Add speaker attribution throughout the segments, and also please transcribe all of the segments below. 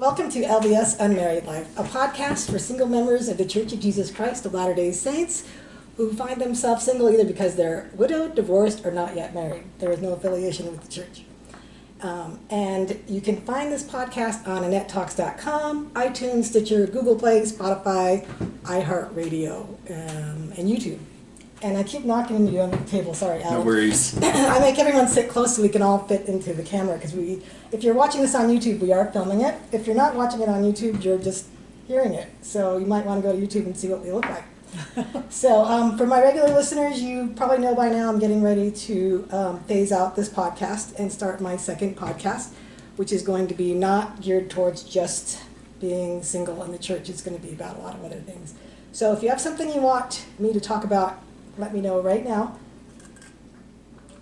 Speaker 1: Welcome to LDS Unmarried Life, a podcast for single members of the Church of Jesus Christ of Latter-day Saints who find themselves single either because they're widowed, divorced, or not yet married. There is no affiliation with the church. And you can find this podcast on AnnetteTalks.com, iTunes, Stitcher, Google Play, Spotify, iHeartRadio, and YouTube. And I keep knocking into you on the table, sorry, Al.
Speaker 2: No worries.
Speaker 1: I make everyone sit close so we can all fit into the camera, because if you're watching this on YouTube, we are filming it. If you're not watching it on YouTube, you're just hearing it. So you might want to go to YouTube and see what we look like. So for my regular listeners, you probably know by now I'm getting ready to phase out this podcast and start my second podcast, which is going to be not geared towards just being single in the church. It's going to be about a lot of other things. So if you have something you want me to talk about, let me know right now.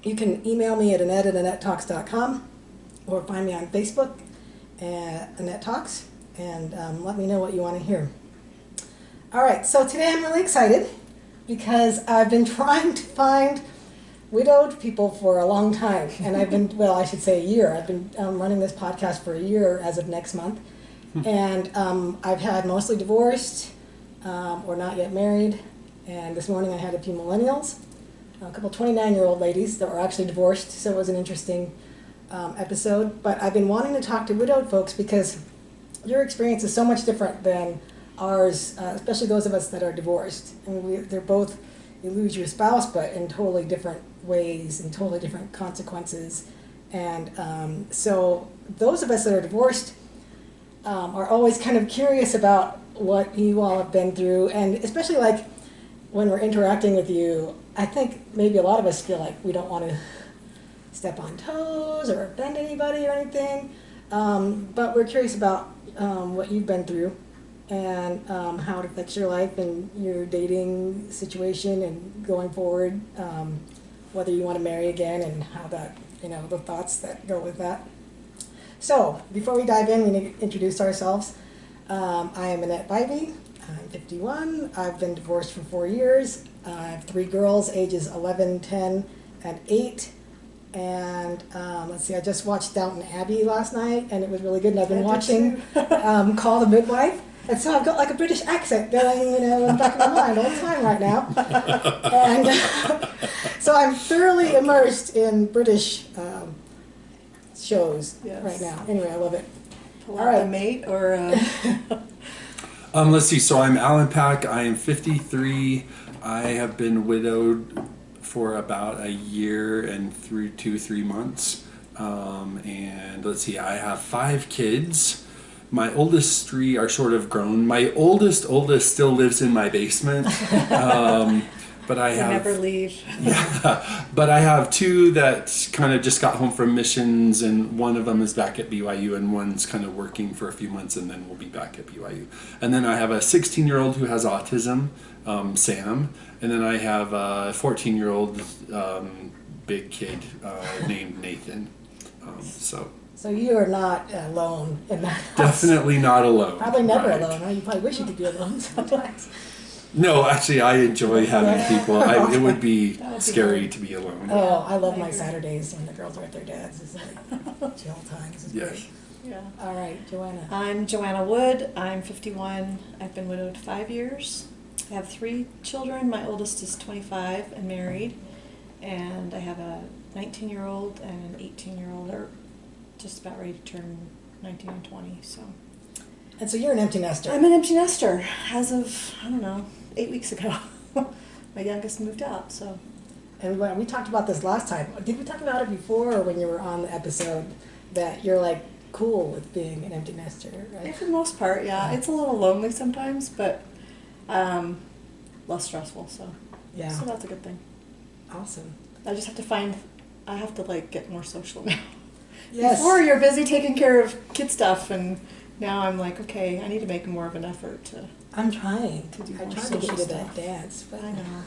Speaker 1: You can email me at Annette@AnnetteTalks.com or find me on Facebook at Annette Talks and let me know what you want to hear. All right, so today I'm really excited because I've been trying to find widowed people for a long time. And I've been, well, I should say a year. I've been running this podcast for a year as of next month. And I've had mostly divorced or not yet married. And this morning I had a few millennials, a couple 29-year-old ladies that were actually divorced, so it was an interesting episode. But I've been wanting to talk to widowed folks because your experience is so much different than ours, especially those of us that are divorced. I mean, they're both, you lose your spouse, but in totally different ways and totally different consequences. And so those of us that are divorced are always kind of curious about what you all have been through, and especially like when we're interacting with you, I think maybe a lot of us feel like we don't want to step on toes or offend anybody or anything, but we're curious about what you've been through and how it affects your life and your dating situation and going forward, whether you want to marry again and how that, the thoughts that go with that. So before we dive in, we need to introduce ourselves. I am Annette Bybee. I'm 51. I've been divorced for 4 years. I have 3 girls, ages 11, 10, and 8. And let's see, I just watched Downton Abbey last night, and it was really good. And I've been watching Call the Midwife. And so I've got like a British accent going, in the back of my mind all the time right now. And so I'm thoroughly immersed in British shows right now. Anyway, I love it.
Speaker 3: All right, mate, or...
Speaker 2: Let's see. So I'm Alan Pack. I am 53. I have been widowed for about a year and 3 months. And let's see. I have 5 kids. My oldest 3 are sort of grown. My oldest still lives in my basement. But I have
Speaker 3: never leave.
Speaker 2: Yeah, but I have 2 that kind of just got home from missions, and one of them is back at BYU, and one's kind of working for a few months, and then we'll be back at BYU. And then I have a 16-year-old who has autism, Sam, and then I have a 14-year-old big kid named Nathan.
Speaker 1: So you are not alone in that house.
Speaker 2: Definitely not alone.
Speaker 1: Probably never alone. Huh? You probably wish you could be alone sometimes.
Speaker 2: No, actually, I enjoy having people. It would be scary to be alone.
Speaker 1: Oh, I love my Saturdays when the girls are at their dad's. It's like chill times. It's great.
Speaker 3: Yeah.
Speaker 1: All right, Joanna.
Speaker 3: I'm Joanna Wood. I'm 51. I've been widowed 5 years. I have 3 children. My oldest is 25 and married. And I have a 19-year-old and an 18-year-old. They're just about ready to turn 19 and 20, so...
Speaker 1: And so you're an empty nester.
Speaker 3: I'm an empty nester as of, 8 weeks ago. My youngest moved out, so.
Speaker 1: And when we talked about this last time, did we talk about it before or when you were on the episode that you're like cool with being an empty nester, right?
Speaker 3: For the most part, yeah. It's a little lonely sometimes, but less stressful, so.
Speaker 1: Yeah.
Speaker 3: So that's a good thing.
Speaker 1: Awesome.
Speaker 3: I just have to get more social now.
Speaker 1: Yes.
Speaker 3: Before you're busy taking care of kid stuff, and now I'm like, okay, I need to make more of an effort to.
Speaker 1: I'm trying.
Speaker 3: do
Speaker 1: I'm
Speaker 3: more
Speaker 1: trying to get you to
Speaker 3: social
Speaker 1: that dance. But...
Speaker 3: I know.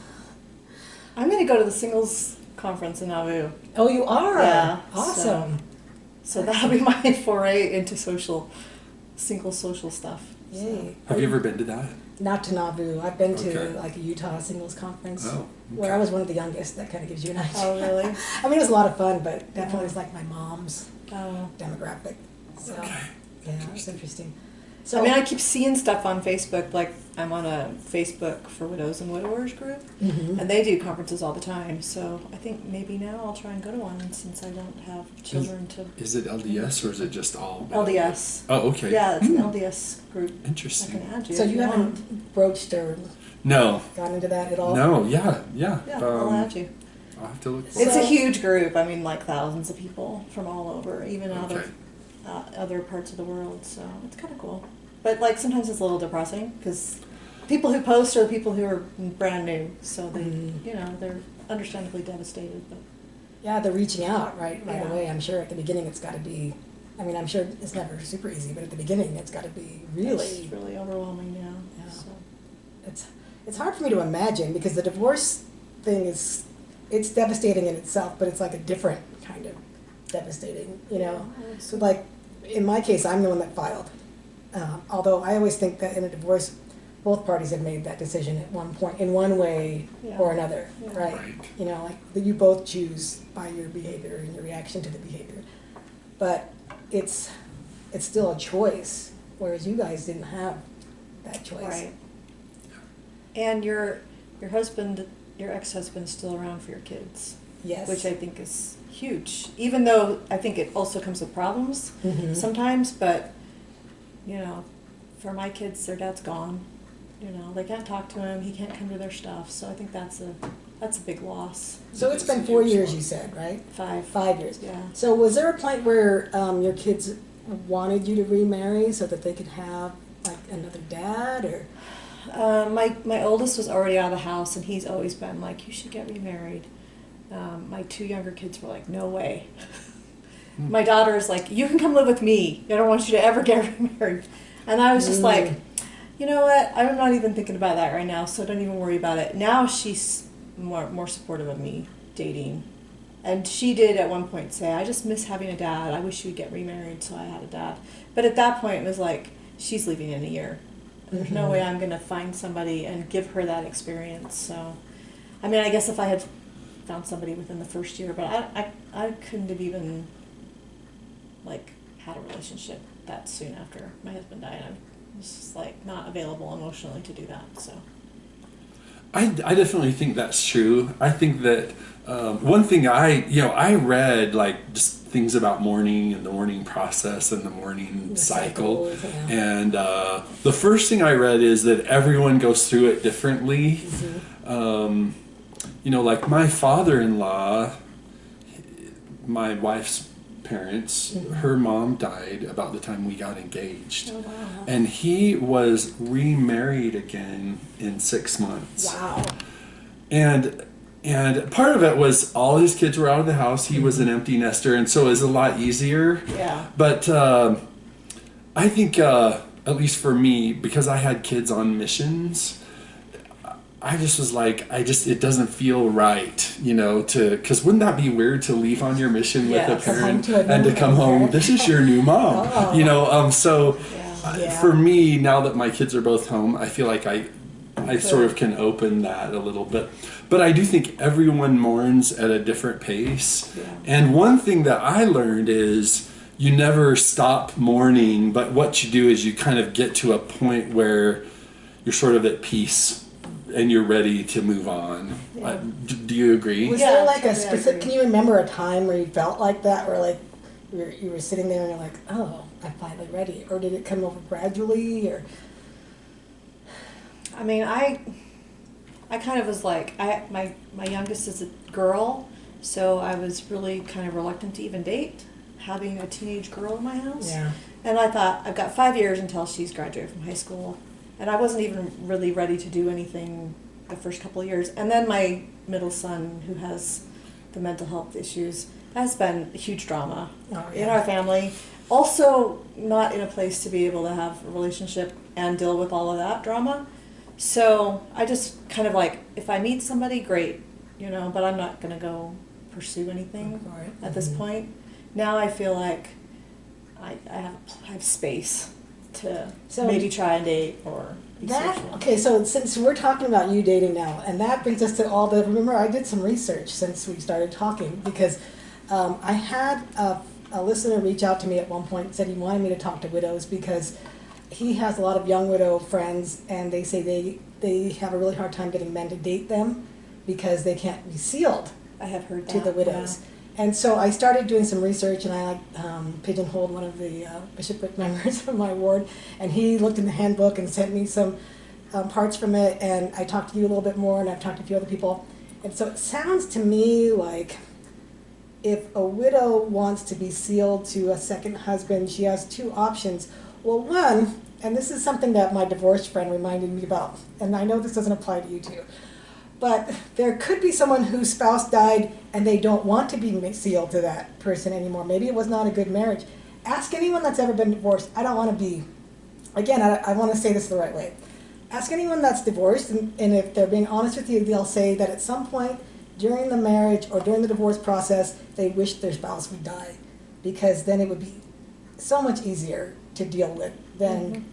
Speaker 3: I'm going to go to the singles conference in Nauvoo.
Speaker 1: Oh, you are?
Speaker 3: Yeah.
Speaker 1: Awesome.
Speaker 3: So that'll be my foray into single social stuff.
Speaker 1: Yay.
Speaker 3: So.
Speaker 2: Have you ever been to that?
Speaker 1: Not to Nauvoo. I've been to
Speaker 2: Okay.
Speaker 1: like a Utah singles conference
Speaker 2: Okay.
Speaker 1: where I was one of the youngest. That kind of gives you an idea.
Speaker 3: Oh, really?
Speaker 1: I mean, it was a lot of fun, but definitely was like my mom's
Speaker 3: Oh.
Speaker 1: demographic. So.
Speaker 2: Okay.
Speaker 1: Yeah, it's interesting.
Speaker 3: So I mean, I keep seeing stuff on Facebook. Like I'm on a Facebook for widows and widowers group, and they do conferences all the time. So I think maybe now I'll try and go to one since I don't have children to.
Speaker 2: Is it LDS or is it just all?
Speaker 3: LDS.
Speaker 2: Oh, okay.
Speaker 3: Yeah, it's an LDS group.
Speaker 2: Interesting.
Speaker 3: I can add you.
Speaker 1: So
Speaker 3: if
Speaker 1: you
Speaker 3: want.
Speaker 1: haven't broached or
Speaker 2: No.
Speaker 1: gone into that at all?
Speaker 2: No. Yeah.
Speaker 3: Yeah, I'll add you.
Speaker 2: I'll have to look.
Speaker 3: It's
Speaker 1: So-
Speaker 3: a huge group. I mean, like thousands of people from all over, even out
Speaker 2: Okay.
Speaker 3: of other parts of the world. So it's kind of cool. But like sometimes it's a little depressing because people who post are the people who are brand new, so they, you know, they're understandably devastated. But
Speaker 1: Yeah, they're reaching out right
Speaker 3: Yeah.
Speaker 1: away. I'm sure at the beginning it's got to be. I mean, I'm sure it's never super easy, but at the beginning it's got to be really.
Speaker 3: it's really overwhelming.
Speaker 1: Yeah.
Speaker 3: So.
Speaker 1: It's hard for me to imagine because the divorce thing it's devastating in itself, but it's like a different kind of devastating, you know. So like in my case, I'm the one that filed. Although I always think that in a divorce, both parties have made that decision at one point, in one way
Speaker 3: Yeah.
Speaker 1: or another,
Speaker 3: Yeah.
Speaker 1: right?
Speaker 2: Right.
Speaker 1: You know, like that you both choose by your behavior and your reaction to the behavior. But it's still a choice, whereas you guys didn't have that choice.
Speaker 3: Right. And your husband, your ex-husband, is still around for your kids,
Speaker 1: Yes.
Speaker 3: which I think is huge. Even though I think it also comes with problems
Speaker 1: Mhm.
Speaker 3: sometimes, but you know, for my kids, their dad's gone. You know, they can't talk to him. He can't come to their stuff. So I think that's a big loss.
Speaker 1: So it's been 4 years, you said, right?
Speaker 3: 5.
Speaker 1: 5 years.
Speaker 3: Yeah.
Speaker 1: So was there a point where your kids wanted you to remarry so that they could have like another dad, or?
Speaker 3: My oldest was already out of the house, and he's always been like, you should get remarried. My 2 younger kids were like, no way. My daughter is like, you can come live with me. I don't want you to ever get remarried. And I was just like, you know what? I'm not even thinking about that right now, so don't even worry about it. Now she's more supportive of me dating. And she did at one point say, I just miss having a dad. I wish you would get remarried so I had a dad. But at that point, it was like, she's leaving in a year. There's no way I'm going to find somebody and give her that experience. So, I mean, I guess if I had found somebody within the first year, but I couldn't have even, like, had a relationship that soon after my husband died. I was just, like, not available emotionally to do that, so.
Speaker 2: I definitely think that's true. I think that one thing I read like just things about mourning and the mourning process and the mourning cycle.
Speaker 1: cycles, yeah.
Speaker 2: And the first thing I read is that everyone goes through it differently. Like my father-in-law, my wife's parents, her mom died about the time we got engaged.
Speaker 3: Oh, wow.
Speaker 2: And he was remarried again in 6 months.
Speaker 1: Wow.
Speaker 2: And part of it was all his kids were out of the house. He was an empty nester, and so it was a lot easier.
Speaker 3: Yeah.
Speaker 2: But I think, at least for me, because I had kids on missions, I just was like, it doesn't feel right, because wouldn't that be weird to leave on your mission with a
Speaker 3: Yes.
Speaker 2: parent
Speaker 1: Come home to a
Speaker 2: and to
Speaker 1: new
Speaker 2: come home,
Speaker 1: parent.
Speaker 2: this is your new mom,
Speaker 1: Oh.
Speaker 2: So
Speaker 1: Yeah.
Speaker 2: for me, now that my kids are both home, I feel like I sort of can open that a little bit. But I do think everyone mourns at a different pace.
Speaker 3: Yeah.
Speaker 2: And one thing that I learned is you never stop mourning, but what you do is you kind of get to a point where you're sort of at peace and you're ready to move on.
Speaker 3: Yeah.
Speaker 2: Do you agree?
Speaker 1: Was
Speaker 3: Yeah,
Speaker 1: there like a
Speaker 3: totally
Speaker 1: specific?
Speaker 3: agree.
Speaker 1: Can you remember a time where you felt like that, where like you were sitting there and you're like, oh, I'm finally ready, or did it come over gradually, or?
Speaker 3: I mean, I kind of was like, my youngest is a girl, so I was really kind of reluctant to even date, having a teenage girl in my house.
Speaker 1: Yeah.
Speaker 3: And I thought, I've got 5 years until she's graduated from high school, and I wasn't even really ready to do anything the first couple of years. And then my middle son, who has the mental health issues, has been a huge drama in our family. Also, not in a place to be able to have a relationship and deal with all of that drama. So I just kind of like, if I meet somebody, great, but I'm not going to go pursue anything
Speaker 1: Right.
Speaker 3: at this point. Now I feel like I have space to
Speaker 1: So
Speaker 3: maybe try and date or be social.
Speaker 1: Okay, so since we're talking about you dating now, and that brings us to remember I did some research since we started talking, because I had a a listener reach out to me at one point and said he wanted me to talk to widows because he has a lot of young widow friends, and they say they have a really hard time getting men to date them because they can't be sealed
Speaker 3: I have heard that.
Speaker 1: to the widows. And so I started doing some research, and I pigeonholed one of the bishopric members of my ward, and he looked in the handbook and sent me some parts from it, and I talked to you a little bit more, and I've talked to a few other people. And so it sounds to me like if a widow wants to be sealed to a second husband, she has two options. Well, one, and this is something that my divorced friend reminded me about, and I know this doesn't apply to you two, but there could be someone whose spouse died and they don't want to be sealed to that person anymore. Maybe it was not a good marriage. Ask anyone that's ever been divorced. I don't want to be, again, I want to say this the right way. Ask anyone that's divorced, and if they're being honest with you, they'll say that at some point during the marriage or during the divorce process, they wish their spouse would die, because then it would be so much easier to deal with than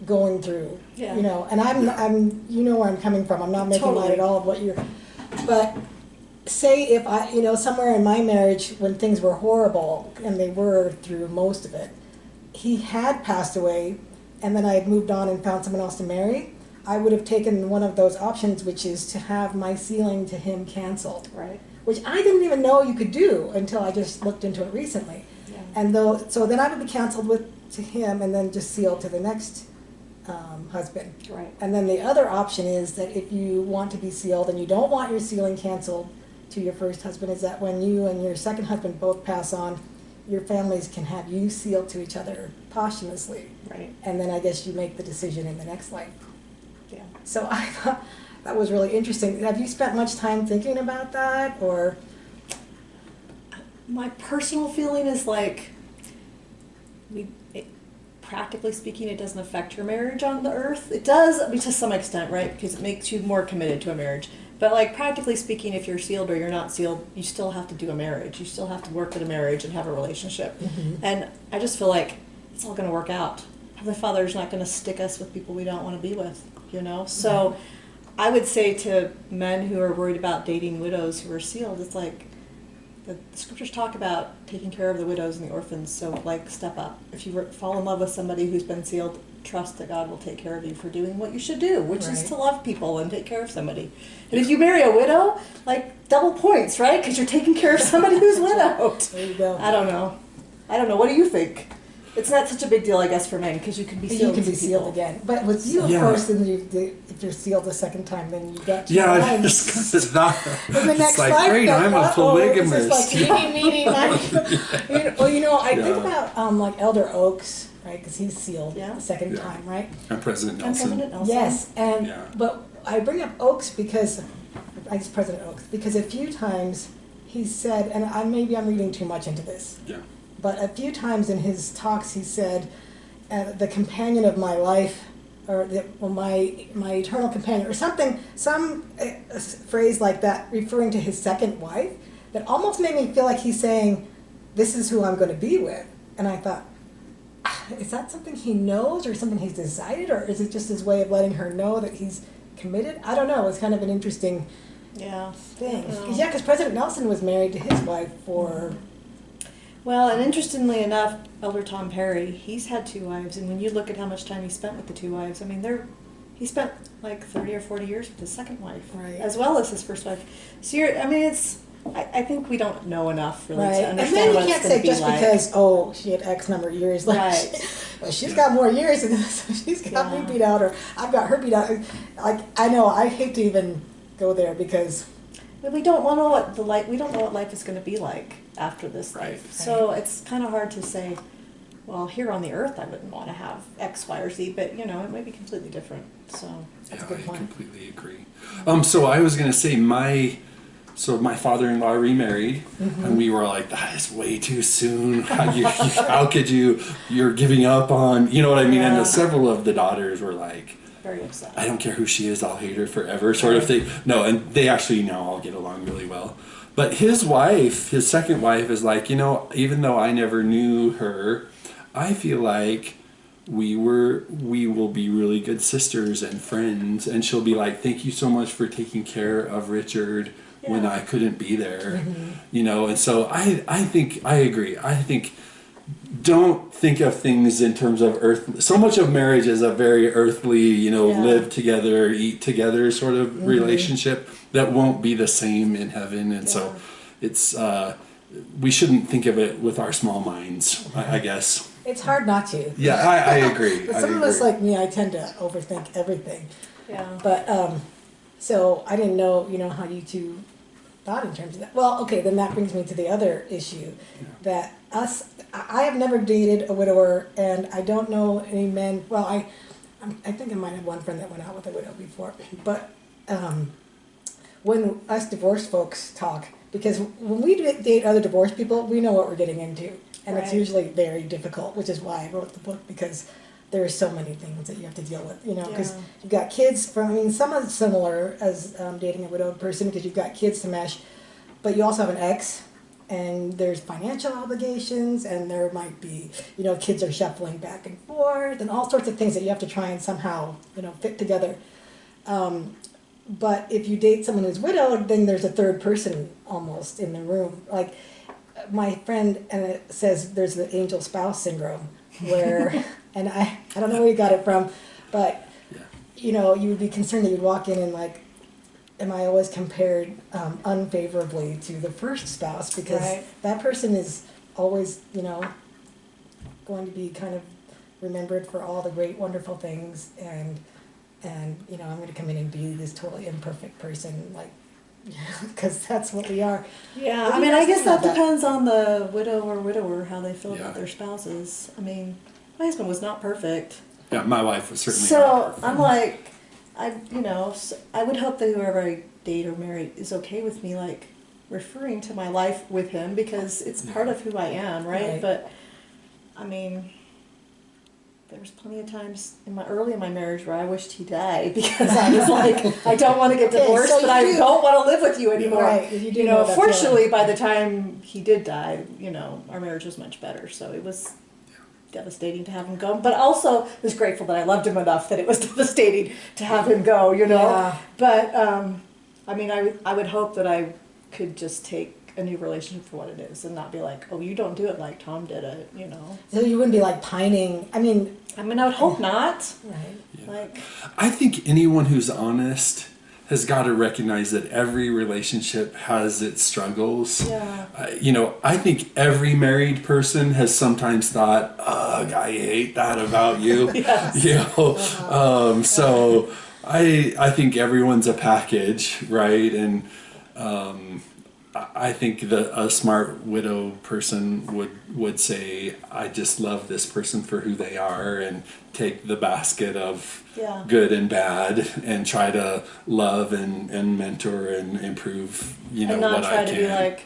Speaker 1: going through,
Speaker 3: Yeah.
Speaker 1: you know. And I'm, you know where I'm coming from. I'm not making light at all of what you're, but say if I, you know, somewhere in my marriage when things were horrible, and they were through most of it, he had passed away, and then I had moved on and found someone else to marry, I would have taken one of those options, which is to have my sealing to him canceled.
Speaker 3: Right.
Speaker 1: Which I didn't even know you could do until I just looked into it recently.
Speaker 3: Yeah.
Speaker 1: And so then I would be canceled to him and then just sealed to the next husband.
Speaker 3: Right.
Speaker 1: And then the other option is that if you want to be sealed and you don't want your sealing canceled to your first husband, is that when you and your second husband both pass on, your families can have you sealed to each other posthumously.
Speaker 3: Right.
Speaker 1: And then I guess you make the decision in the next life.
Speaker 3: Yeah.
Speaker 1: So I thought that was really interesting. Have you spent much time thinking about that, or?
Speaker 3: My personal feeling is like, practically speaking, it doesn't affect your marriage on the earth. It does, I mean, to some extent, right? Because it makes you more committed to a marriage. But like practically speaking, if you're sealed or you're not sealed, you still have to do a marriage. You still have to work at a marriage and have a relationship.
Speaker 1: Mm-hmm.
Speaker 3: And I just feel like it's all going to work out. Heavenly Father's not going to stick us with people we don't want to be with, you know? So I would say to men who are worried about dating widows who are sealed, it's like, the scriptures talk about taking care of the widows and the orphans, so like step up. If you fall in love with somebody who's been sealed, trust that God will take care of you for doing what you should do, which is
Speaker 1: Right.
Speaker 3: to love people and take care of somebody. And if you marry a widow, like double points, right? Because you're taking care of somebody who's widowed.
Speaker 1: There you go.
Speaker 3: I don't know. What do you think? It's not such a big deal, I guess, for men, because you can be sealed.
Speaker 1: You can
Speaker 3: to
Speaker 1: be sealed
Speaker 3: people.
Speaker 1: again. But with you, of
Speaker 2: Yeah.
Speaker 1: course, then if you're sealed the second time, then you got two
Speaker 2: Yeah,
Speaker 1: wives.
Speaker 2: it's not.
Speaker 1: In the next
Speaker 2: It's like,
Speaker 1: life,
Speaker 2: great,
Speaker 1: that,
Speaker 2: I'm a
Speaker 1: uh-oh, this is
Speaker 2: polygamist.
Speaker 1: like meeting. Well, you know, I think
Speaker 2: Yeah.
Speaker 1: about like Elder Oaks, right? Because he's sealed
Speaker 3: Yeah.
Speaker 1: the second
Speaker 2: Yeah.
Speaker 1: time, right?
Speaker 2: And President
Speaker 3: And
Speaker 2: Nelson.
Speaker 3: President Nelson.
Speaker 1: Yes, and
Speaker 2: Yeah.
Speaker 1: but I bring up Oaks because I guess President Oaks, because a few times he said, and maybe I'm reading too much into this,
Speaker 2: Yeah.
Speaker 1: but a few times in his talks he said, the companion of my life, or my eternal companion, or something, some phrase like that, referring to his second wife, that almost made me feel like he's saying, this is who I'm going to be with. And I thought, is that something he knows, or something he's decided, or is it just his way of letting her know that he's committed? I don't know. It's kind of an interesting
Speaker 3: Yeah.
Speaker 1: thing.
Speaker 3: Oh.
Speaker 1: Yeah, because President Nelson was married to his wife for...
Speaker 3: Well, and interestingly enough, Elder Tom Perry, he's had two wives, and when you look at how much time he spent with the two wives, I mean, he spent like 30 or 40 years with his second wife,
Speaker 1: Right.
Speaker 3: as well as his first wife. So I think we don't know enough really
Speaker 1: Right,
Speaker 3: to
Speaker 1: and
Speaker 3: understand
Speaker 1: then you
Speaker 3: what
Speaker 1: can't
Speaker 3: it's going
Speaker 1: say
Speaker 3: to be
Speaker 1: just
Speaker 3: like.
Speaker 1: because, she had X number of years left.
Speaker 3: Right.
Speaker 1: Well, she's got more years than this, so she's got
Speaker 3: Yeah.
Speaker 1: me beat out, or I've got her beat out. Like, I know, I hate to even go there because...
Speaker 3: But we don't know what life is going to be like after this
Speaker 2: Right.
Speaker 3: life. So it's kind of hard to say, well, here on the earth I wouldn't want to have X, Y, or Z, but it might be completely different. So
Speaker 1: That's a
Speaker 2: Yeah,
Speaker 1: good
Speaker 2: I
Speaker 1: point.
Speaker 2: completely agree. So I was gonna say my father-in-law remarried, and we were like, that is way too soon. How could you? You're giving up on, you know what I mean?
Speaker 3: Yeah.
Speaker 2: And several of the daughters were like,
Speaker 3: very upset.
Speaker 2: I don't care who she is, I'll hate her forever, sort of thing. No, and they actually now all get along really well. But his wife, his second wife, is like, even though I never knew her, I feel like we will be really good sisters and friends. And she'll be like, thank you so much for taking care of Richard when
Speaker 3: Yeah.
Speaker 2: I couldn't be there, you know. And so I think I agree. I think don't think of things in terms of earth. So much of marriage is a very earthly, you know,
Speaker 3: Yeah.
Speaker 2: live together, eat together sort of relationship that won't be the same in heaven. And so it's we shouldn't think of it with our small minds, I guess.
Speaker 1: It's hard not to.
Speaker 2: Yeah, I agree.
Speaker 1: But
Speaker 2: I
Speaker 1: some of us
Speaker 2: agree.
Speaker 1: like me, I tend to overthink everything.
Speaker 3: Yeah.
Speaker 1: But so I didn't know, you know, how you two thought in terms of that. Well, okay, then that brings me to the other issue that I have never dated a widower, and I don't know any men. Well, I think I might have one friend that went out with a widow before, but when us divorced folks talk, because when we date other divorced people, we know what we're getting into, and it's
Speaker 3: Right.
Speaker 1: usually very difficult, which is why I wrote the book, because there are so many things that you have to deal with, you know, because
Speaker 3: Yeah.
Speaker 1: you've got kids from, I mean, some are similar as dating a widowed person, because you've got kids to mesh, but you also have an ex, and there's financial obligations, and there might be, you know, kids are shuffling back and forth, and all sorts of things that you have to try and somehow, you know, fit together. But if you date someone who's widowed, then there's a third person almost in the room. Like my friend says there's the angel spouse syndrome, where, and I don't know where you got it from, but you know, you would be concerned that you'd walk in and like, am I always compared unfavorably to the first spouse, because
Speaker 3: Right.
Speaker 1: that person is always, you know, going to be kind of remembered for all the great, wonderful things, and you know, I'm going to come in and be this totally imperfect person, like, because that's what we are.
Speaker 3: Yeah,
Speaker 1: What do
Speaker 3: I
Speaker 1: you
Speaker 3: mean,
Speaker 1: guys
Speaker 3: I guess
Speaker 1: think about
Speaker 3: that
Speaker 1: that?
Speaker 3: depends on the widow or widower, how they feel
Speaker 2: Yeah.
Speaker 3: about their spouses. I mean, my husband was not perfect.
Speaker 2: Yeah, my wife was certainly not
Speaker 3: So
Speaker 2: perfect.
Speaker 3: I'm like, I would hope that whoever I date or marry is okay with me, like, referring to my life with him, because it's part of who I am, right?
Speaker 1: Right.
Speaker 3: But, I mean, there's plenty of times early in my marriage where I wished he died, because I was like, I don't want to get
Speaker 1: Okay,
Speaker 3: divorced,
Speaker 1: so
Speaker 3: but
Speaker 1: you
Speaker 3: I
Speaker 1: do-
Speaker 3: don't want to live with you anymore.
Speaker 1: Right, you do
Speaker 3: You
Speaker 1: know
Speaker 3: know,
Speaker 1: that
Speaker 3: fortunately,
Speaker 1: feeling.
Speaker 3: by the time he did die, you know, our marriage was much better. So it was devastating to have him go, but also was grateful that I loved him enough that it was devastating to have him go, you know.
Speaker 1: Yeah.
Speaker 3: But I mean, I would hope that I could just take a new relationship for what it is and not be like, oh, you don't do it like Tom did it, you know.
Speaker 1: So you wouldn't be like pining. I mean,
Speaker 3: I would hope not.
Speaker 1: right.
Speaker 3: Like,
Speaker 2: I think anyone who's honest has got to recognize that every relationship has its struggles.
Speaker 3: yeah.
Speaker 2: You know, I think every married person has sometimes thought, ugh, I hate that about you.
Speaker 3: Yes.
Speaker 2: You know, so I think everyone's a package, right? And I think that a smart widow person would say, I just love this person for who they are, and take the basket of
Speaker 3: Yeah.
Speaker 2: good and bad and try to love and mentor and improve, you know,
Speaker 3: And not
Speaker 2: what
Speaker 3: try
Speaker 2: I
Speaker 3: to
Speaker 2: can.
Speaker 3: be like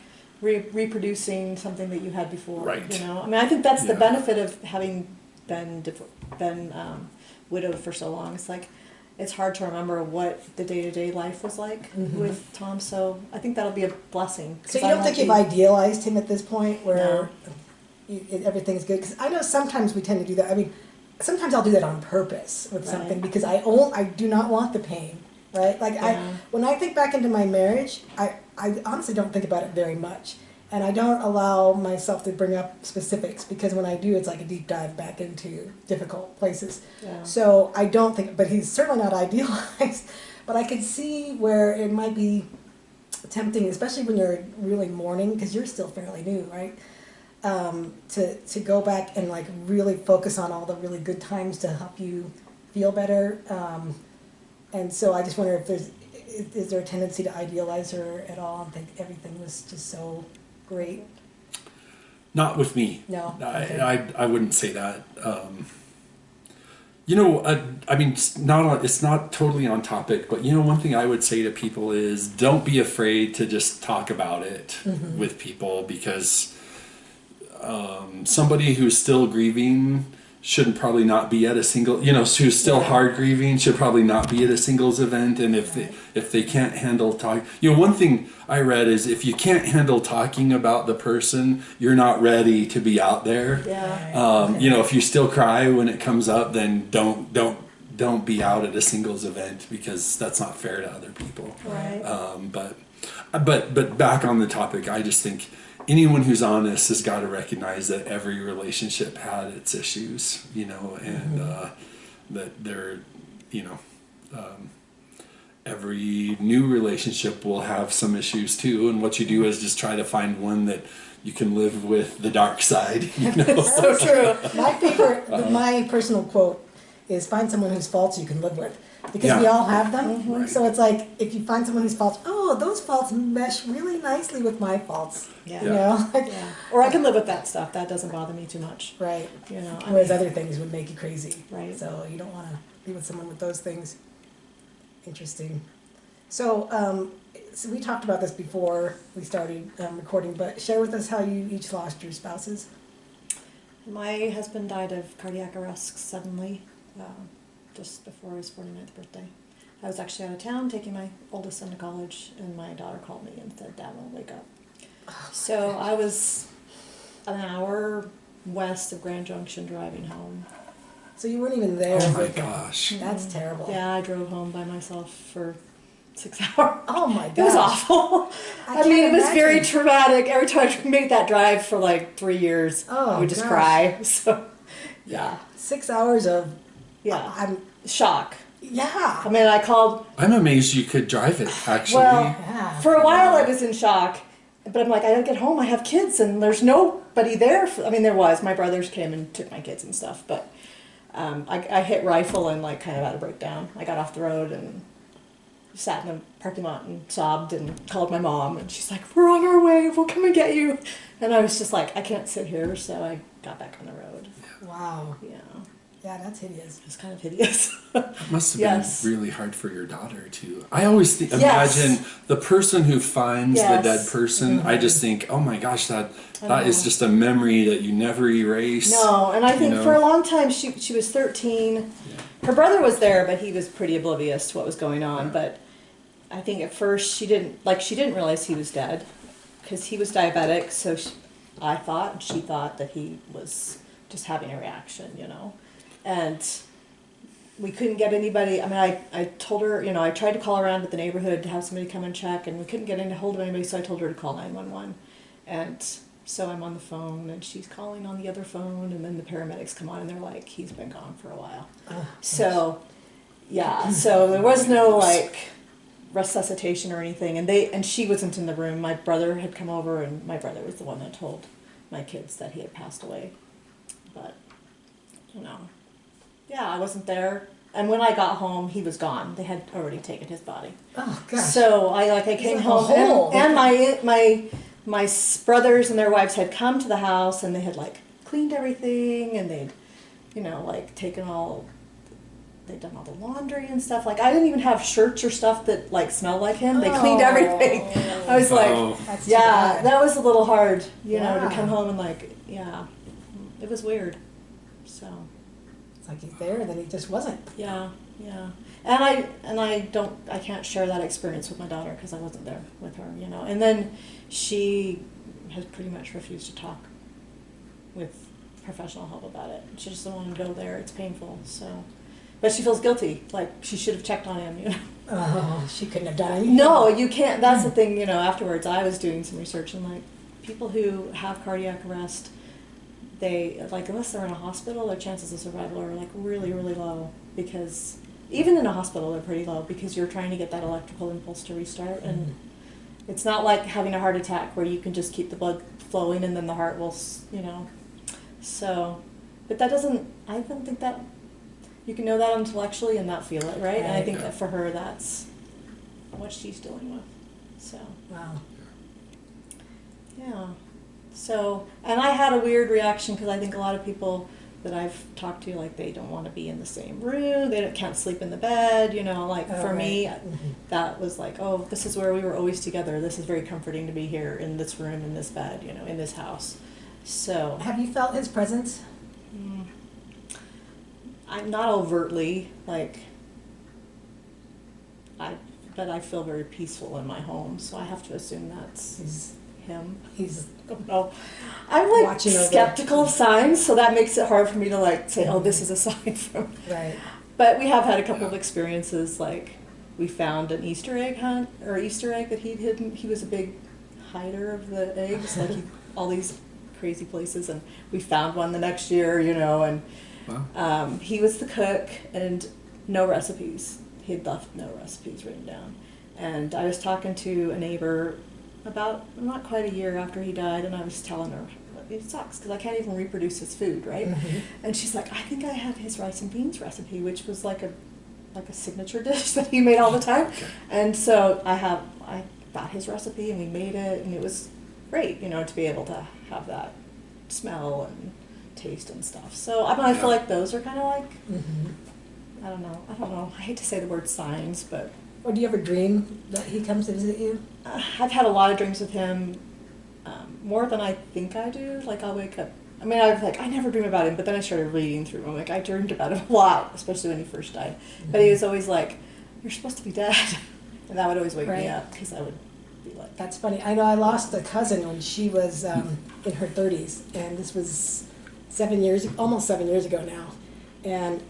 Speaker 3: reproducing something that you had before.
Speaker 2: Right.
Speaker 3: You know, I mean, I think that's the
Speaker 2: Yeah.
Speaker 3: benefit of having been widowed for so long. It's like it's hard to remember what the day-to-day life was like with Tom. So I think that'll be a blessing. 'Cause
Speaker 1: So you
Speaker 3: I
Speaker 1: don't
Speaker 3: won't
Speaker 1: think you've
Speaker 3: be-
Speaker 1: idealized him at this point, where
Speaker 3: No.
Speaker 1: everything's good? Because I know sometimes we tend to do that. I mean, sometimes I'll do that on purpose with
Speaker 3: Right.
Speaker 1: something, because I do not want the pain, right? Like
Speaker 3: Yeah.
Speaker 1: when I think back into my marriage, I honestly don't think about it very much. And I don't allow myself to bring up specifics, because when I do, it's like a deep dive back into difficult places.
Speaker 3: Yeah.
Speaker 1: So I don't think, but he's certainly not idealized. But I could see where it might be tempting, especially when you're really mourning, because you're still fairly new, right? To go back and like really focus on all the really good times to help you feel better. And so I just wonder if is there a tendency to idealize her at all and think everything was just so great?
Speaker 2: Not with me.
Speaker 1: No? Okay.
Speaker 2: I wouldn't say that. You know, I mean, it's not totally on topic, but you know, one thing I would say to people is don't be afraid to just talk about it with people, because somebody who's still grieving shouldn't probably not be at a single, you know, who's still hard grieving should probably not be at a singles event. And if they can't handle talk, you know, one thing I read is if you can't handle talking about the person, you're not ready to be out there.
Speaker 3: Yeah.
Speaker 2: You know, if you still cry when it comes up, then don't be out at a singles event, because that's not fair to other people.
Speaker 3: Right.
Speaker 2: But But back on the topic, I just think anyone who's honest has got to recognize that every relationship had its issues, you know, and that they're, you know, every new relationship will have some issues too. And what you do is just try to find one that you can live with the dark side, you know.
Speaker 3: So true.
Speaker 1: My favorite, my personal quote is find someone whose faults you can live with. Because
Speaker 2: Yeah.
Speaker 1: we all have them.
Speaker 2: Right.
Speaker 1: So it's like, if you find someone whose faults, oh, those faults mesh really nicely with my faults.
Speaker 3: Yeah.
Speaker 1: You know? Like,
Speaker 3: Yeah. Or I can live with that stuff. That doesn't bother me too much.
Speaker 1: right.
Speaker 3: You know.
Speaker 1: Whereas other things would make you crazy.
Speaker 3: Right.
Speaker 1: So you don't want to be with someone with those things. Interesting. So, so we talked about this before we started recording, but share with us how you each lost your spouses.
Speaker 3: My husband died of cardiac arrest suddenly, just before his 49th birthday. I was actually out of town taking my oldest son to college, and my daughter called me and said, "Dad won't wake up." So I was an hour west of Grand Junction driving home.
Speaker 1: So you weren't even there.
Speaker 2: Oh my
Speaker 1: with him.
Speaker 2: gosh.
Speaker 1: That's terrible.
Speaker 3: Yeah, I drove home by myself for 6 hours.
Speaker 1: Oh my gosh.
Speaker 3: It was awful.
Speaker 1: I
Speaker 3: I mean, it
Speaker 1: can't
Speaker 3: was very
Speaker 1: imagine.
Speaker 3: traumatic. Every time I made that drive for like 3 years,
Speaker 1: Oh,
Speaker 3: I would just
Speaker 1: gosh.
Speaker 3: cry. So, yeah,
Speaker 1: 6 hours of,
Speaker 3: yeah,
Speaker 1: I'm,
Speaker 3: shock.
Speaker 1: yeah.
Speaker 3: I mean, I called.
Speaker 2: I'm amazed you could drive it, actually.
Speaker 3: Well,
Speaker 1: Yeah.
Speaker 3: for a while I was in shock, but I'm like, I don't get home. I have kids, and there's nobody there. I mean, there was. My brothers came and took my kids and stuff, but I hit rifle and like kind of had a breakdown. I got off the road and sat in the parking lot and sobbed and called my mom, and she's like, "We're on our way. We'll come and get you." And I was just like, I can't sit here, so I got back on the road.
Speaker 1: Wow.
Speaker 3: Yeah,
Speaker 1: Yeah, that's hideous.
Speaker 3: it was kind of hideous.
Speaker 2: It must have
Speaker 3: Yes.
Speaker 2: been really hard for your daughter too. I always
Speaker 3: Yes.
Speaker 2: imagine the person who finds
Speaker 3: Yes.
Speaker 2: the dead person. I just think, oh my gosh, that
Speaker 3: I
Speaker 2: is
Speaker 3: know.
Speaker 2: just a memory that you never erase.
Speaker 3: No, and I think
Speaker 2: know?
Speaker 3: for a long time she was 13. Her brother was there, but he was pretty oblivious to what was going on.
Speaker 2: Yeah.
Speaker 3: But I think at first she didn't realize he was dead because he was diabetic. So she thought that he was just having a reaction, you know, and we couldn't get anybody. I mean, I told her, you know, I tried to call around at the neighborhood to have somebody come and check, and we couldn't get in hold of anybody. So I told her to call 911, and so I'm on the phone, and she's calling on the other phone, and then the paramedics come on, and they're like, "He's been gone for a while."
Speaker 1: Oh,
Speaker 3: So, yeah, so there was no like resuscitation or anything, and she wasn't in the room. My brother had come over, and my brother was the one that told my kids that he had passed away. But, you know, yeah, I wasn't there. And when I got home, he was gone. They had already taken his body.
Speaker 1: Oh, gosh.
Speaker 3: So I came
Speaker 1: like a
Speaker 3: home,
Speaker 1: hole.
Speaker 3: and my brothers and their wives had come to the house, and they had like cleaned everything, and they'd, you know, like they'd done all the laundry and stuff. Like I didn't even have shirts or stuff that like smelled like him. They cleaned
Speaker 1: Oh.
Speaker 3: everything. I was like,
Speaker 2: Oh.
Speaker 1: That's too
Speaker 3: yeah,
Speaker 1: bad.
Speaker 3: that was a little hard, you know, to
Speaker 1: Yeah.
Speaker 3: come home and like, yeah, it was weird. So.
Speaker 1: It's like he's there, and then he just wasn't.
Speaker 3: Yeah, yeah, and I can't share that experience with my daughter because I wasn't there with her, you know. And then she has pretty much refused to talk with professional help about it. She just doesn't want to go there. It's painful. So, but she feels guilty. Like she should have checked on him, you know.
Speaker 1: Oh, she couldn't have done anything.
Speaker 3: No, you can't. That's the thing, you know. Afterwards, I was doing some research, and like people who have cardiac arrest, they like unless they're in a hospital, their chances of survival are like really, really low. Because even in a hospital, they're pretty low because you're trying to get that electrical impulse to restart, and it's not like having a heart attack where you can just keep the blood flowing and then the heart will, you know. So, but that doesn't. I don't think that you can know that intellectually and not feel it, right? And I
Speaker 1: Right.
Speaker 3: think that for her, that's what she's dealing with. So.
Speaker 1: Wow.
Speaker 3: Yeah. So, and I had a weird reaction because I think a lot of people that I've talked to, like, they don't want to be in the same room, can't sleep in the bed, you know, like,
Speaker 1: Oh,
Speaker 3: for me,
Speaker 1: right.
Speaker 3: that was like, oh, this is where we were always together. This is very comforting to be here in this room, in this bed, you know, in this house. So,
Speaker 1: Have you felt his presence?
Speaker 3: I'm not overtly, like, but I feel very peaceful in my home, so I have to assume that's
Speaker 1: He's
Speaker 3: him.
Speaker 1: he's
Speaker 3: No, I'm like
Speaker 1: Watching over.
Speaker 3: skeptical of signs, so that makes it hard for me to like say, oh, this is a sign from.
Speaker 1: right.
Speaker 3: But we have had a couple of experiences, like we found an Easter egg hunt, or Easter egg that he'd hidden. He was a big hider of the eggs, like all these crazy places, and we found one the next year, you know, and
Speaker 2: Wow.
Speaker 3: he was the cook, and no recipes. He had left no recipes written down. And I was talking to a neighbor about not quite a year after he died, and I was telling her, it sucks because I can't even reproduce his food, right?
Speaker 1: Mhm.
Speaker 3: And she's like, I think I have his rice and beans recipe, which was like a signature dish that he made all the time. And so I got his recipe and we made it, and it was great, you know, to be able to have that smell and taste and stuff. So I feel like those are kind of like,
Speaker 1: Mhm.
Speaker 3: I don't know. I hate to say the word signs, but
Speaker 1: Or do you ever dream that he comes to visit you?
Speaker 3: I've had a lot of dreams with him, more than I think I do. Like I'll wake up. I mean, I never dream about him, but then I started reading through him. Like I dreamed about him a lot, especially when he first died. But he was always like, "You're supposed to be dead," and that would always wake me
Speaker 1: Right.
Speaker 3: up because I would be like,
Speaker 1: That's funny. I know I lost a cousin when she was in her 30s, and this was almost 7 years ago now. And